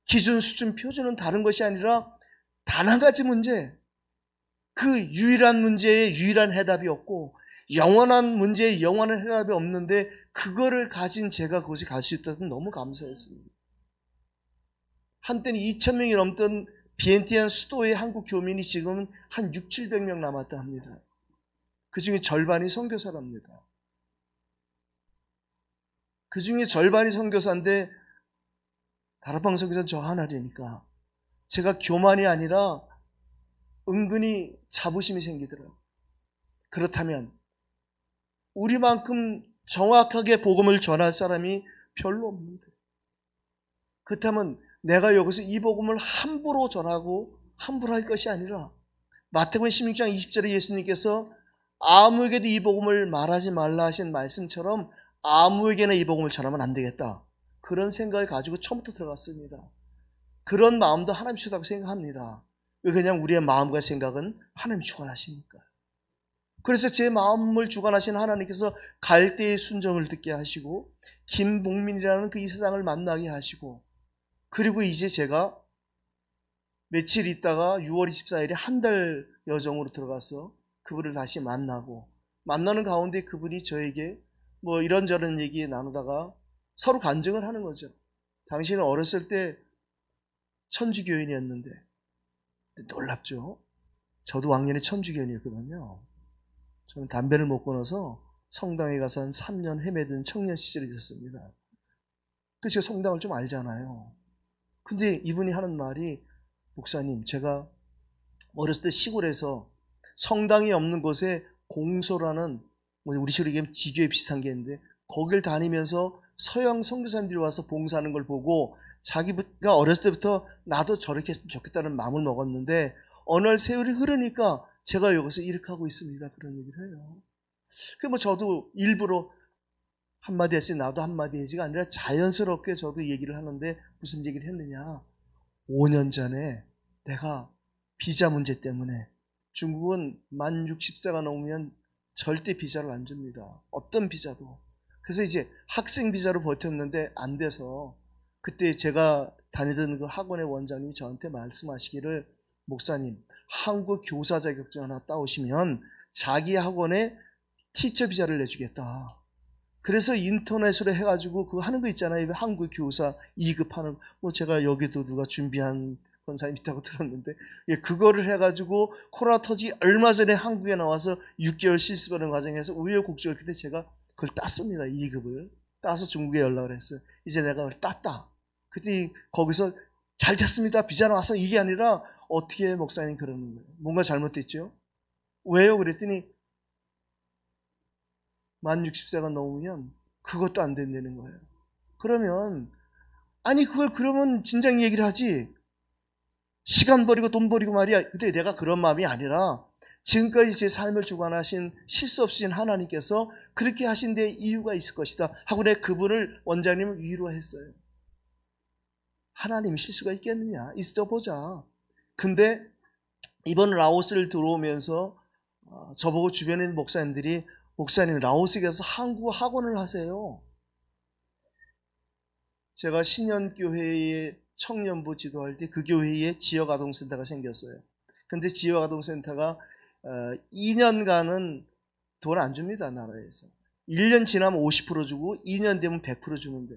기준, 수준, 표준은 다른 것이 아니라 단 한 가지 문제, 그 유일한 문제에 유일한 해답이 없고 영원한 문제에 영원한 해답이 없는데 그거를 가진 제가 그곳에 갈 수 있다는 너무 감사했습니다. 한때는 2000명이 넘던 비엔티안 수도의 한국 교민이 지금은 한 600~700명 남았다 합니다. 그 중에 절반이 선교사랍니다. 그 중에 절반이 선교사인데 다락방 선교사는 저 하나라니까 제가 교만이 아니라 은근히 자부심이 생기더라고요. 그렇다면 우리만큼 정확하게 복음을 전할 사람이 별로 없는데, 그렇다면 내가 여기서 이 복음을 함부로 전하고 함부로 할 것이 아니라 마태복음 16장 20절에 예수님께서 아무에게도 이 복음을 말하지 말라 하신 말씀처럼 아무에게나 이 복음을 전하면 안 되겠다. 그런 생각을 가지고 처음부터 들어갔습니다. 그런 마음도 하나님 주다고 생각합니다. 왜 그냥 우리의 마음과 생각은 하나님이 주관하시니까. 그래서 제 마음을 주관하신 하나님께서 갈대의 순정을 듣게 하시고 김봉민이라는 그 이 세상을 만나게 하시고, 그리고 이제 제가 며칠 있다가 6월 24일에 한 달 여정으로 들어가서 그분을 다시 만나고, 만나는 가운데 그분이 저에게 뭐 이런저런 얘기 나누다가 서로 간증을 하는 거죠. 당신은 어렸을 때 천주교인이었는데, 놀랍죠? 저도 왕년에 천주교인이었거든요. 저는 담배를 못 끊어서 성당에 가서 한 3년 헤매던 청년 시절이 있었습니다. 그래서 제가 성당을 좀 알잖아요. 근데 이분이 하는 말이, 목사님, 제가 어렸을 때 시골에서 성당이 없는 곳에 공소라는, 우리식으로 얘기하면 지교에 비슷한 게 있는데, 거길 다니면서 서양 선교사님들이 와서 봉사하는 걸 보고 자기가 어렸을 때부터 나도 저렇게 했으면 좋겠다는 마음을 먹었는데 어느 날 세월이 흐르니까 제가 여기서 이렇게 하고 있습니다. 그런 얘기를 해요. 그 저도 일부러 한마디 했으니 나도 한마디 해지가 아니라 자연스럽게 저도 얘기를 하는데, 무슨 얘기를 했느냐. 5년 전에 내가 비자 문제 때문에, 중국은 만 60세가 넘으면 절대 비자를 안 줍니다. 어떤 비자도. 그래서 이제 학생 비자로 버텼는데 안 돼서, 그때 제가 다니던 그 학원의 원장님이 저한테 말씀하시기를, 목사님, 한국 교사 자격증 하나 따오시면 자기 학원에 티처 비자를 내주겠다. 그래서 인터넷으로 해가지고 그거 하는 거 있잖아요. 한국 교사 2급 하는, 제가 여기도 누가 준비한 권사님 있다고 들었는데, 예, 그거를 해가지고 코로나 터지기 얼마 전에 한국에 나와서 6개월 실습하는 과정에서 우여곡절 끝에 제가 그걸 땄습니다. 2급을 따서 중국에 연락을 했어요. 이제 내가 그걸 땄다. 그랬더니 거기서 잘 됐습니다, 비자 나왔어, 이게 아니라 어떻게 목사님 그러는 거예요. 뭔가 잘못됐죠. 왜요? 그랬더니 만 60세가 넘으면 그것도 안 된다는 거예요. 그러면 아니 그걸 그러면 진작 얘기를 하지. 시간 버리고 돈 버리고 말이야. 근데 내가 그런 마음이 아니라 지금까지 제 삶을 주관하신 실수 없으신 하나님께서 그렇게 하신 데 이유가 있을 것이다 하고 내가 그분을, 원장님을 위로했어요. 하나님이 실수가 있겠느냐, 있어 보자. 근데 이번 라오스를 들어오면서 저보고 주변에 있는 목사님들이, 목사님 라오스에 가서 한국어 학원을 하세요. 제가 신현교회의 청년부 지도할 때 그 교회에 지역아동센터가 생겼어요. 근데 지역아동센터가 2년간은 돈 안 줍니다, 나라에서. 1년 지나면 50% 주고 2년 되면 100% 주는데.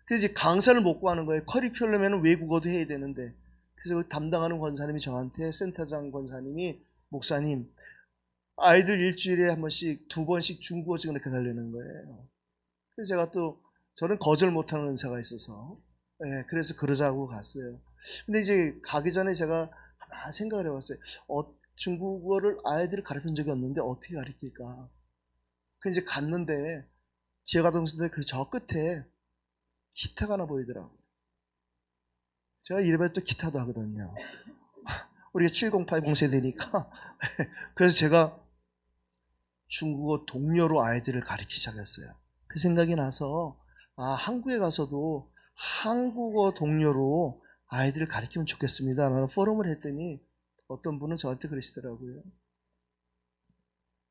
그래서 이제 강사를 못 구하는 거예요. 커리큘럼에는 외국어도 해야 되는데. 그래서 그 담당하는 권사님이 저한테, 센터장 권사님이, 목사님 아이들 일주일에 한 번씩, 2번씩 중국어 지금 이렇게 달라는 거예요. 그래서 제가 또, 저는 거절 못하는 은사가 있어서, 예, 그래서 그러자고 갔어요. 근데 이제 가기 전에 제가 하나 생각을 해봤어요. 중국어를 아이들을 가르친 적이 없는데 어떻게 가르칠까. 그래서 이제 갔는데 지역아동센터 그 저 끝에 기타가 하나 보이더라고요. 제가 이래봬 또 기타도 하거든요. 우리가 7080 세대니까. 그래서 제가 중국어 동료로 아이들을 가르치기 시작했어요. 그 생각이 나서, 한국에 가서도 한국어 동료로 아이들을 가르치면 좋겠습니다 라는 포럼을 했더니 어떤 분은 저한테 그러시더라고요.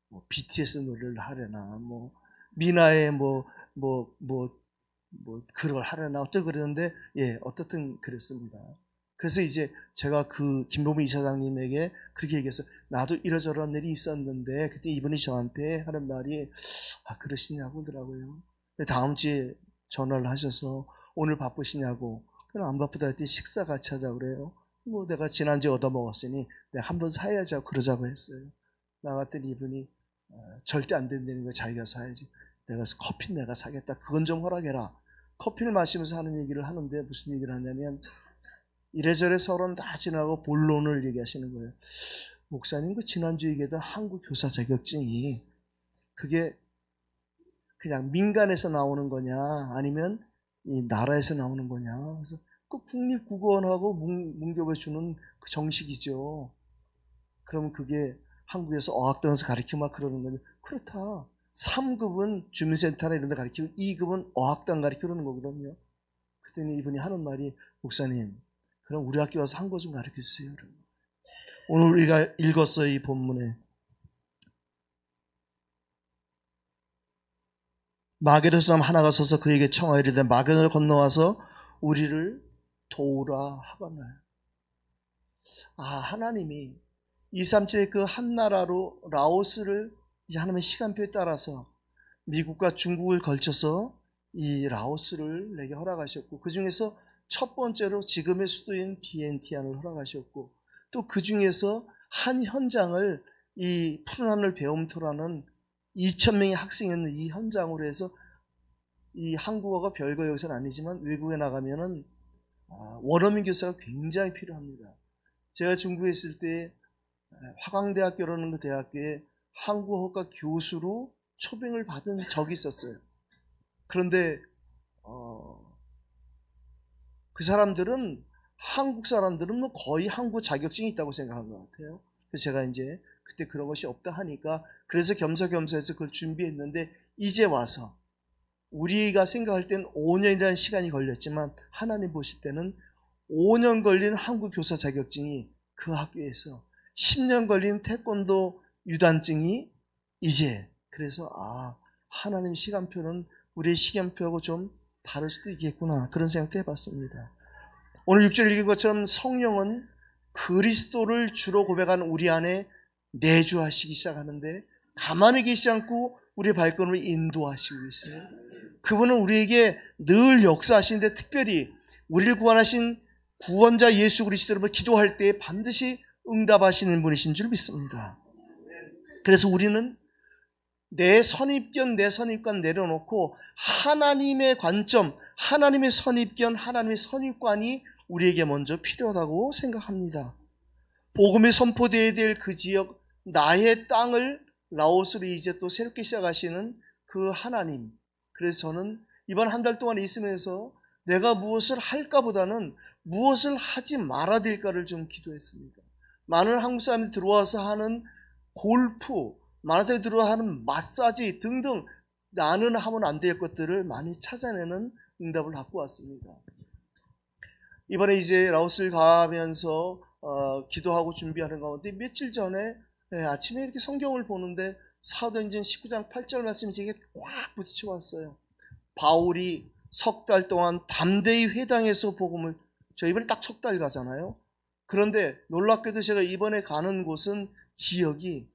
뭐 BTS 노래를 하려나, 뭐 미나의 그걸 하려나 어쩌고 그러는데, 예, 어떻든 그랬습니다. 그래서 이제 제가 그 김보미 이사장님에게 그렇게 얘기했어요. 나도 이러저러한 일이 있었는데 그때 이분이 저한테 하는 말이, 그러시냐고 하더라고요. 다음 주에 전화를 하셔서 오늘 바쁘시냐고. 그럼 안 바쁘다 했더니 식사 같이 하자고 그래요. 뭐 내가 지난주에 얻어먹었으니 내가 한번 사야지 하고 그러자고 했어요. 나갔더니 이분이 절대 안 된다는 거, 자기가 사야지. 내가 커피 내가 사겠다. 그건 좀 허락해라. 커피를 마시면서 하는 얘기를 하는데 무슨 얘기를 하냐면, 이래저래 서론 다 지나고 본론을 얘기하시는 거예요. 목사님, 그 지난주 얘기했던 한국 교사 자격증이 그게 그냥 민간에서 나오는 거냐 아니면 이 나라에서 나오는 거냐. 그래서 그 국립국어원하고 문교부에 주는 그 정식이죠. 그러면 그게 한국에서 어학당에서 가르치면 막 그러는 거죠. 그렇다. 3급은 주민센터나 이런 데 가르치고 2급은 어학당 가르치는 거거든요. 그랬더니 이분이 하는 말이, 목사님 그럼 우리 학교 와서 한국어 좀 가르쳐 주세요. 오늘 우리가 읽었어요. 이 본문에 마게도 사람 하나가 서서 그에게 청하이르되 마게도를 건너와서 우리를 도우라 하거늘. 하나님이 237의 그 한 나라로 라오스를 이제 하나님의 시간표에 따라서 미국과 중국을 걸쳐서 이 라오스를 내게 허락하셨고, 그 중에서 첫 번째로 지금의 수도인 비엔티안을 허락하셨고, 또 그 중에서 한 현장을, 이 푸른 하늘 배움터라는 2,000명의 학생이 있는 이 현장으로 해서, 이 한국어가 별거 여기서는 아니지만 외국에 나가면은 원어민 교사가 굉장히 필요합니다. 제가 중국에 있을 때 화강대학교라는 그 대학교에 한국어과 교수로 초빙을 받은 적이 있었어요. 그런데 그 사람들은, 한국 사람들은 뭐 거의 한국 자격증이 있다고 생각한 것 같아요. 그래서 제가 이제 그때 그런 것이 없다 하니까, 그래서 겸사겸사해서 그걸 준비했는데, 이제 와서 우리가 생각할 땐 5년이라는 시간이 걸렸지만 하나님 보실 때는 5년 걸린 한국 교사 자격증이 그 학교에서 10년 걸린 태권도 유단증이 이제, 그래서 하나님 시간표는 우리의 시간표하고 좀 다를 수도 있겠구나, 그런 생각도 해봤습니다. 오늘 6절 읽은 것처럼 성령은 그리스도를 주로 고백하는 우리 안에 내주하시기 시작하는데, 가만히 계시지 않고 우리의 발걸음을 인도하시고 있어요. 그분은 우리에게 늘 역사하시는데, 특별히 우리를 구원하신 구원자 예수 그리스도로 기도할 때 반드시 응답하시는 분이신 줄 믿습니다. 그래서 우리는 내 선입견 내려놓고 하나님의 관점, 하나님의 선입견, 하나님의 선입관이 우리에게 먼저 필요하다고 생각합니다. 복음이 선포되어야 될 그 지역, 나의 땅을 라오스로 이제 또 새롭게 시작하시는 그 하나님. 그래서 저는 이번 한 달 동안 있으면서 내가 무엇을 할까 보다는 무엇을 하지 말아야 될까를 좀 기도했습니다. 많은 한국 사람이 들어와서 하는 골프, 많은 사람이 들어와서 하는 마사지 등등 나는 하면 안 될 것들을 많이 찾아내는 응답을 갖고 왔습니다. 이번에 이제 라오스를 가면서 기도하고 준비하는 가운데 며칠 전에 아침에 이렇게 성경을 보는데 사도행전 19장 8절 말씀이 제게 꽉 부딪혀왔어요. 바울이 석 달 동안 담대히 회당에서 복음을, 저 이번에 딱 석 달 가잖아요. 그런데 놀랍게도 제가 이번에 가는 곳은 지역이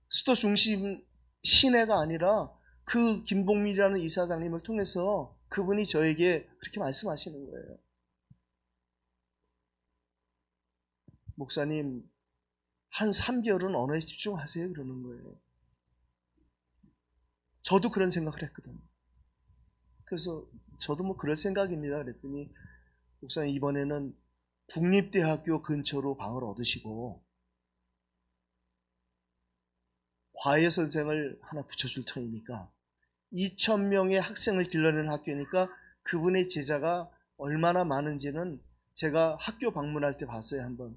수도 중심 시내가 아니라 그 김봉민이라는 이사장님을 통해서 그분이 저에게 그렇게 말씀하시는 거예요. 목사님, 한 3개월은 언어에 집중하세요. 그러는 거예요. 저도 그런 생각을 했거든요. 그래서 저도 뭐 그럴 생각입니다. 그랬더니 목사님 이번에는 국립대학교 근처로 방을 얻으시고 과외 선생을 하나 붙여줄 터이니까 2,000명의 학생을 길러내는 학교니까 그분의 제자가 얼마나 많은지는 제가 학교 방문할 때 봤어요. 한번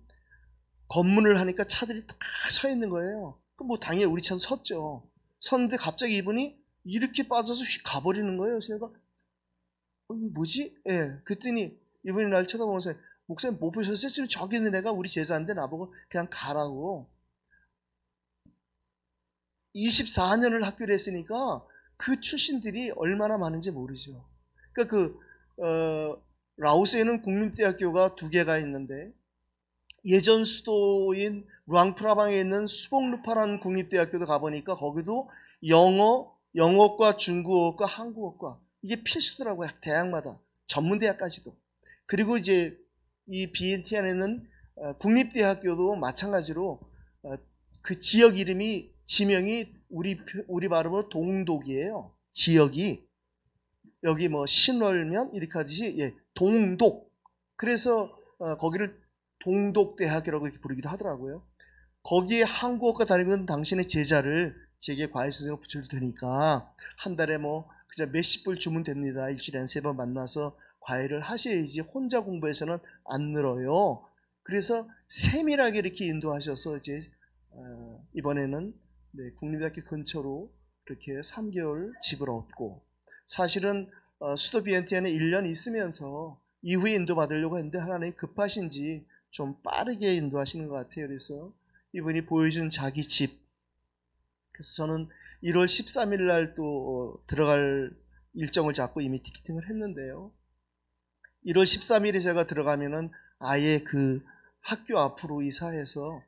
검문을 하니까 차들이 다 서 있는 거예요. 그럼 뭐 당연히 우리 차도 섰죠. 섰는데 갑자기 이분이 이렇게 빠져서 휙 가버리는 거예요. 그래서 제가 이거 뭐지? 예, 그랬더니 이분이 날 쳐다보면서 목사님 못 보셨어요? 지금 저기 있는 애가 우리 제자인데 나보고 그냥 가라고. 24년을 학교를 했으니까 그 출신들이 얼마나 많은지 모르죠. 그러니까 라오스에는 국립대학교가 2개가 있는데 예전 수도인 루앙프라방에 있는 수복루파라는 국립대학교도 가보니까 거기도 영어과 중국어과 한국어과 이게 필수더라고요. 대학마다 전문대학까지도. 그리고 이제 이 비엔티안에는 국립대학교도 마찬가지로 그 지역 이름이 지명이 우리 발음으로 동독이에요. 지역이 여기 뭐 신월면 이렇게 하듯이 동독. 그래서 거기를 동독대학이라고 이렇게 부르기도 하더라고요. 거기에 한국어과 다니는 당신의 제자를 제게 과외 선생님으로 붙여줄 테니까 한 달에 뭐 그저 몇십 불 주면 됩니다. 일주일에 한 3번 만나서 과외를 하셔야지 혼자 공부해서는 안 늘어요. 그래서 세밀하게 이렇게 인도하셔서 이제 이번에는 국립대학교 근처로 이렇게 3개월 집을 얻고 사실은 수도 비엔티안에 1년 있으면서 이후에 인도받으려고 했는데 하나님이 급하신지 좀 빠르게 인도하시는 것 같아요. 그래서 이분이 보여준 자기 집. 그래서 저는 1월 13일 날 또 들어갈 일정을 잡고 이미 티켓팅을 했는데요. 1월 13일에 제가 들어가면은 아예 그 학교 앞으로 이사해서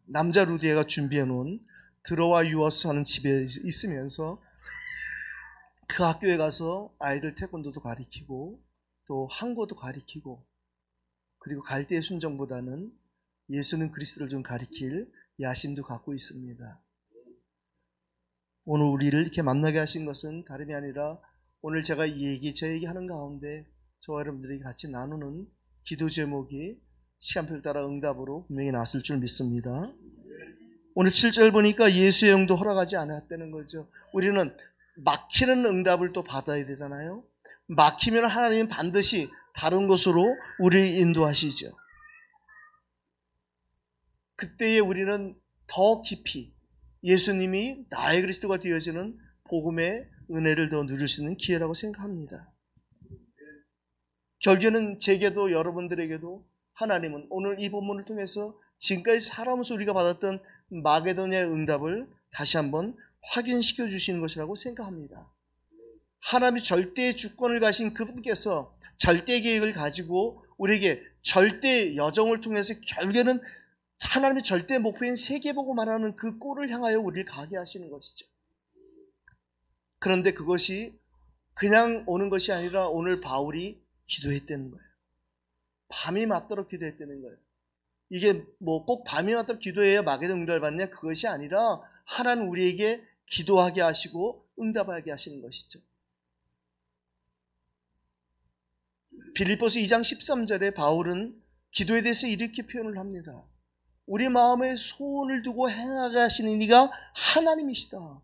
남자 루디에가 준비해 놓은 들어와 유어스 하는 집에 있으면서 그 학교에 가서 아이들 태권도도 가르치고 또 한국어도 가르치고 그리고 갈대의 순종보다는 예수는 그리스도를 좀 가리킬 야심도 갖고 있습니다. 오늘 우리를 이렇게 만나게 하신 것은 다름이 아니라 오늘 제가 저 얘기 하는 가운데 저와 여러분들이 같이 나누는 기도 제목이 시간표를 따라 응답으로 분명히 나왔을 줄 믿습니다. 오늘 7절 보니까 예수의 영도 허락하지 않았다는 거죠. 우리는 막히는 응답을 또 받아야 되잖아요. 막히면 하나님은 반드시 다른 곳으로 우리를 인도하시죠. 그때에 우리는 더 깊이 예수님이 나의 그리스도가 되어지는 복음의 은혜를 더 누릴 수 있는 기회라고 생각합니다. 결국에는 제게도 여러분들에게도 하나님은 오늘 이 본문을 통해서 지금까지 살아오면서 우리가 받았던 마게도냐의 응답을 다시 한번 확인시켜 주시는 것이라고 생각합니다. 하나님이 절대의 주권을 가신 그분께서 절대 계획을 가지고 우리에게 절대 여정을 통해서 결국에는 하나님의 절대 목표인 세계보고 말하는 그 꼴을 향하여 우리를 가게 하시는 것이죠. 그런데 그것이 그냥 오는 것이 아니라 오늘 바울이 기도했다는 거예요. 밤이 맞도록 기도했다는 거예요. 이게 뭐 꼭 밤이 맞도록 기도해야 마게도냐 응답을 받냐, 그것이 아니라 하나님 우리에게 기도하게 하시고 응답하게 하시는 것이죠. 빌립보서 2장 13절에 바울은 기도에 대해서 이렇게 표현을 합니다. 우리 마음에 소원을 두고 행하게 하시는 이가 하나님이시다.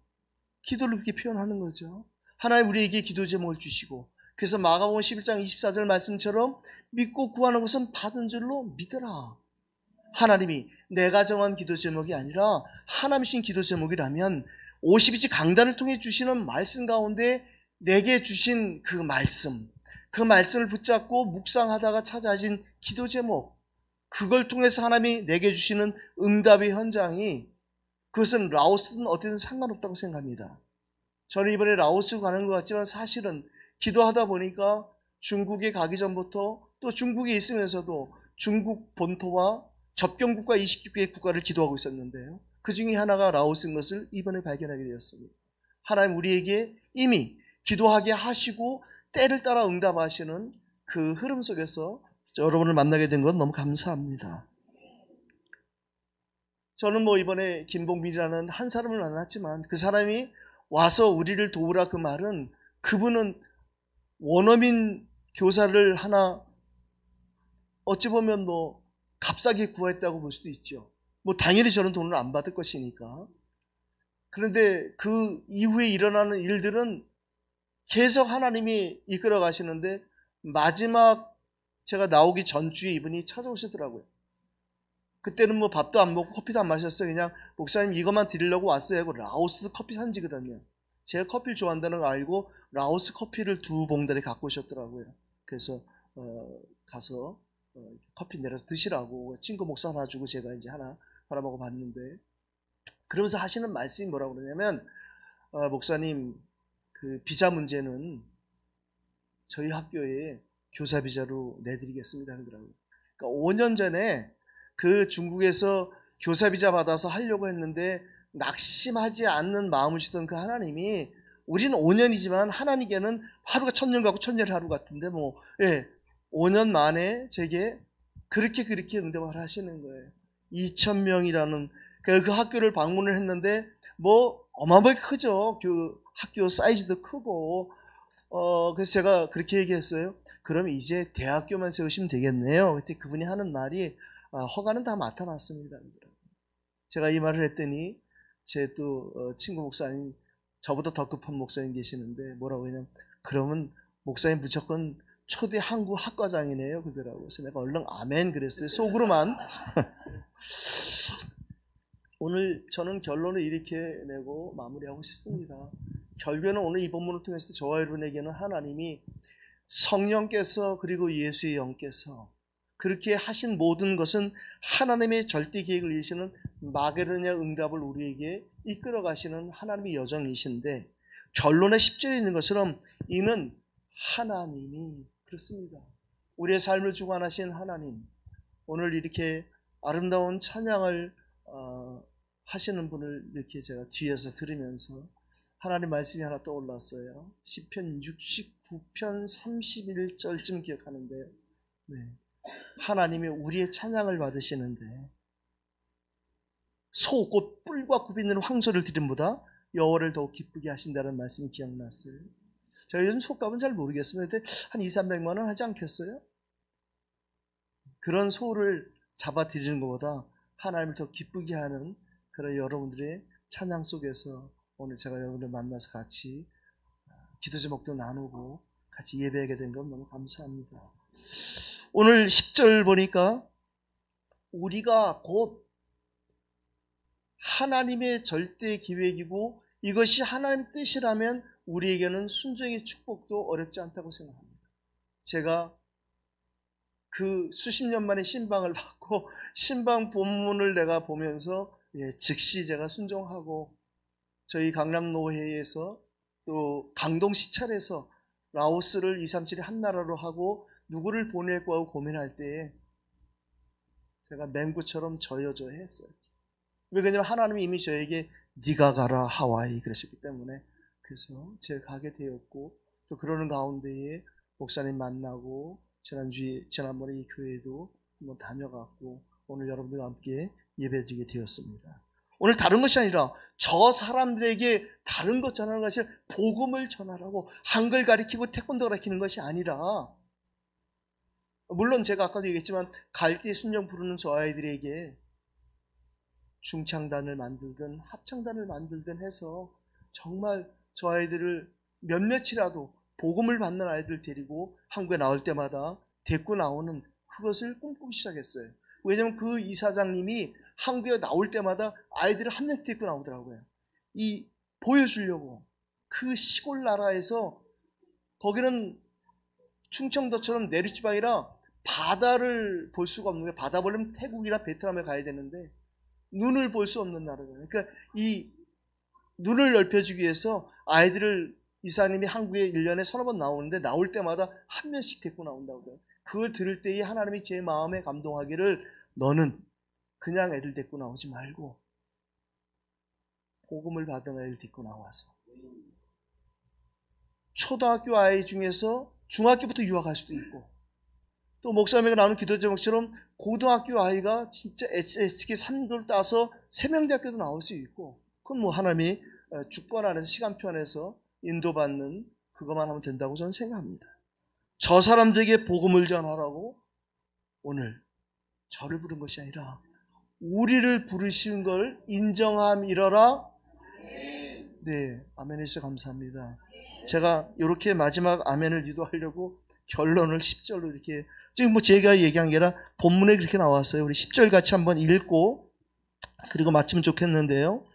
기도를 그렇게 표현하는 거죠. 하나님 우리에게 기도 제목을 주시고, 그래서 마가복음 11장 24절 말씀처럼 믿고 구하는 것은 받은 줄로 믿어라. 하나님이 내가 정한 기도 제목이 아니라 하나님이신 기도 제목이라면 52지 강단을 통해 주시는 말씀 가운데 내게 주신 그 말씀을 붙잡고 묵상하다가 찾아진 기도 제목, 그걸 통해서 하나님이 내게 주시는 응답의 현장이, 그것은 라오스든 어디든 상관없다고 생각합니다. 저는 이번에 라오스 가는 것 같지만 사실은 기도하다 보니까 중국에 가기 전부터 또 중국에 있으면서도 중국 본토와 접경국가 20개의 국가를 기도하고 있었는데요. 그 중에 하나가 라오스인 것을 이번에 발견하게 되었습니다. 하나님 우리에게 이미 기도하게 하시고 때를 따라 응답하시는 그 흐름 속에서 여러분을 만나게 된 건 너무 감사합니다. 저는 뭐 이번에 김봉민이라는 한 사람을 만났지만 그 사람이 와서 우리를 도우라 그 말은, 그분은 원어민 교사를 하나 어찌 보면 뭐 값싸게 구했다고 볼 수도 있죠. 뭐 당연히 저는 돈을 안 받을 것이니까. 그런데 그 이후에 일어나는 일들은 계속 하나님이 이끌어 가시는데, 마지막 제가 나오기 전주에 이분이 찾아오시더라고요. 그때는 뭐 밥도 안 먹고 커피도 안 마셨어요. 그냥 목사님 이것만 드리려고 왔어요 하고, 라오스도 커피 산지거든요. 제가 커피를 좋아한다는 걸 알고 라오스 커피를 2봉다리 갖고 오셨더라고요. 그래서 가서 커피 내려서 드시라고 친구 목사 하나 주고 제가 이제 하나 바라보고 봤는데, 그러면서 하시는 말씀이 뭐라고 그러냐면, 목사님 그 비자 문제는 저희 학교에 교사 비자로 내드리겠습니다 하더라고요. 그러니까 5년 전에 그 중국에서 교사 비자 받아서 하려고 했는데 낙심하지 않는 마음을 주던 그 하나님이, 우리는 5년이지만 하나님께는 하루가 1000년 같고 1000년이 하루 같은데 5년 만에 제게 그렇게 응답을 하시는 거예요. 2000명이라는 그 학교를 방문을 했는데 뭐 어마어마하게 크죠. 그 학교 사이즈도 크고, 그래서 제가 그렇게 얘기했어요. 그럼 이제 대학교만 세우시면 되겠네요. 그때 그분이 하는 말이, 허가는 다 맡아놨습니다. 제가 이 말을 했더니 제 또 친구 목사님, 저보다 더 급한 목사님 계시는데 뭐라고 하냐면, 그러면 목사님 무조건 초대 한국 학과장이네요 그러더라고요. 그래서 내가 얼른 아멘 그랬어요, 속으로만. 오늘 저는 결론을 이렇게 내고 마무리하고 싶습니다. 결국에는 오늘 이 본문을 통해서 저와 여러분에게는 하나님이 성령께서 그리고 예수의 영께서 그렇게 하신 모든 것은 하나님의 절대 계획을 이루시는 마게도냐 응답을 우리에게 이끌어 가시는 하나님의 여정이신데, 결론의 10절에 있는 것처럼 이는 하나님이 그렇습니다. 우리의 삶을 주관하신 하나님, 오늘 이렇게 아름다운 찬양을 하시는 분을 이렇게 제가 뒤에서 들으면서 하나님 말씀이 하나 떠올랐어요. 시편 69편 31절쯤 기억하는데요. 하나님이 우리의 찬양을 받으시는데, 소 곧 뿔과 굽이는 황소를 드림보다 여호와를 더욱 기쁘게 하신다는 말씀이 기억났어요. 제가 요즘 소값은 잘 모르겠습니다. 근데 한 200~300만 원 하지 않겠어요? 그런 소를 잡아 드리는 것보다 하나님을 더 기쁘게 하는 그런 여러분들의 찬양 속에서 오늘 제가 여러분들 만나서 같이 기도 제목도 나누고 같이 예배하게 된 건 너무 감사합니다. 오늘 10절 보니까 우리가 곧 하나님의 절대 계획이고 이것이 하나님 뜻이라면 우리에게는 순종의 축복도 어렵지 않다고 생각합니다. 제가 그 수십 년 만에 신방을 받고 신방 본문을 내가 보면서 즉시 제가 순종하고, 저희 강남노회에서 또 강동 시찰에서 라오스를 237의 한 나라로 하고 누구를 보낼까 하고 고민할 때에 제가 맹구처럼 저여져 했어요. 왜냐하면 하나님이 이미 저에게 네가 가라 하와이 그러셨기 때문에. 그래서 제가 가게 되었고, 또 그러는 가운데에 목사님 만나고 지난번에 이 교회에도 한번 다녀갔고 오늘 여러분들과 함께 예배드리게 되었습니다. 오늘 다른 것이 아니라 저 사람들에게 다른 것 전하는 것이 복음을 전하라고 한글 가리키고 태권도 가리키는 것이 아니라, 물론 제가 아까도 얘기했지만 갈대 순정 부르는 저 아이들에게 중창단을 만들든 합창단을 만들든 해서 정말 저 아이들을 몇몇이라도 복음을 받는 아이들 데리고 한국에 나올 때마다 데리고 나오는 그것을 꿈꾸기 시작했어요. 왜냐하면 그 이사장님이 한국에 나올 때마다 아이들을 한 명씩 데리고 나오더라고요. 보여주려고. 그 시골 나라에서, 거기는 충청도처럼 내륙지방이라 바다를 볼 수가 없는 거예요. 바다 보려면 태국이나 베트남에 가야 되는데 눈을 볼 수 없는 나라잖아요. 그러니까 이 눈을 넓혀주기 위해서 아이들을, 이사님이 한국에 1년에 서너 번 나오는데 나올 때마다 한 명씩 데리고 나온다고 해요. 그걸 들을 때에 하나님이 제 마음에 감동하기를, 너는 그냥 애들 데리고 나오지 말고 복음을 받은 애들 데리고 나와서 초등학교 아이 중에서 중학교부터 유학할 수도 있고, 또 목사님이 나오는 기도 제목처럼 고등학교 아이가 진짜 SSK 3급을 따서 세명대학교도 나올 수 있고, 그건 뭐 하나님이 주권 안에서 시간표 안에서 인도받는 그것만 하면 된다고 저는 생각합니다. 저 사람들에게 복음을 전하라고 오늘 저를 부른 것이 아니라 우리를 부르신 걸 인정함이러라. 네, 아멘 해주셔서 감사합니다. 제가 이렇게 마지막 아멘을 유도하려고 결론을 10절로 이렇게, 지금 뭐 제가 얘기한 게 아니라 본문에 그렇게 나왔어요. 우리 10절 같이 한번 읽고 그리고 마치면 좋겠는데요.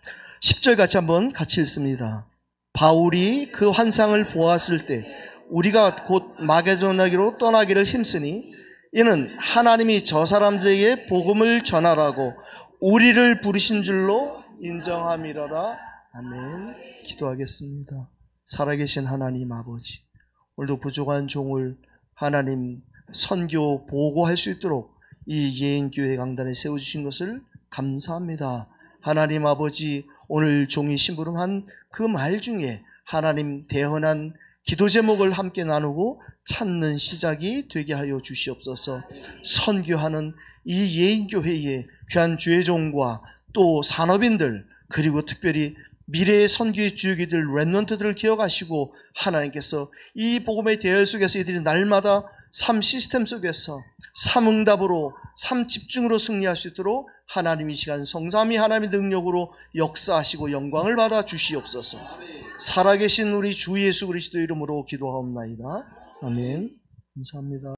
10절 같이 읽습니다. 바울이 그 환상을 보았을 때 우리가 곧 마게도냐기로 떠나기를 힘쓰니 이는 하나님이 저 사람들에게 복음을 전하라고 우리를 부르신 줄로 인정함이러라. 아멘. 기도하겠습니다. 살아계신 하나님 아버지, 오늘도 부족한 종을 하나님 선교 보고할 수 있도록 이 예인교회 강단에 세워주신 것을 감사합니다. 하나님 아버지, 오늘 종이 심부름한 그 말 중에 하나님 대헌한 기도 제목을 함께 나누고 찾는 시작이 되게 하여 주시옵소서. 선교하는 이 예인교회의 귀한 주의 종과 또 산업인들, 그리고 특별히 미래의 선교의 주역이 될 렘넌트들을 기억하시고 하나님께서 이 복음의 대열 속에서 이들이 날마다 삶 시스템 속에서 삶응답으로 삶 집중으로 승리할 수 있도록 하나님 이 시간 성삼위 하나님의 능력으로 역사하시고 영광을 받아 주시옵소서. 살아계신 우리 주 예수 그리스도 이름으로 기도하옵나이다. 아멘. 감사합니다.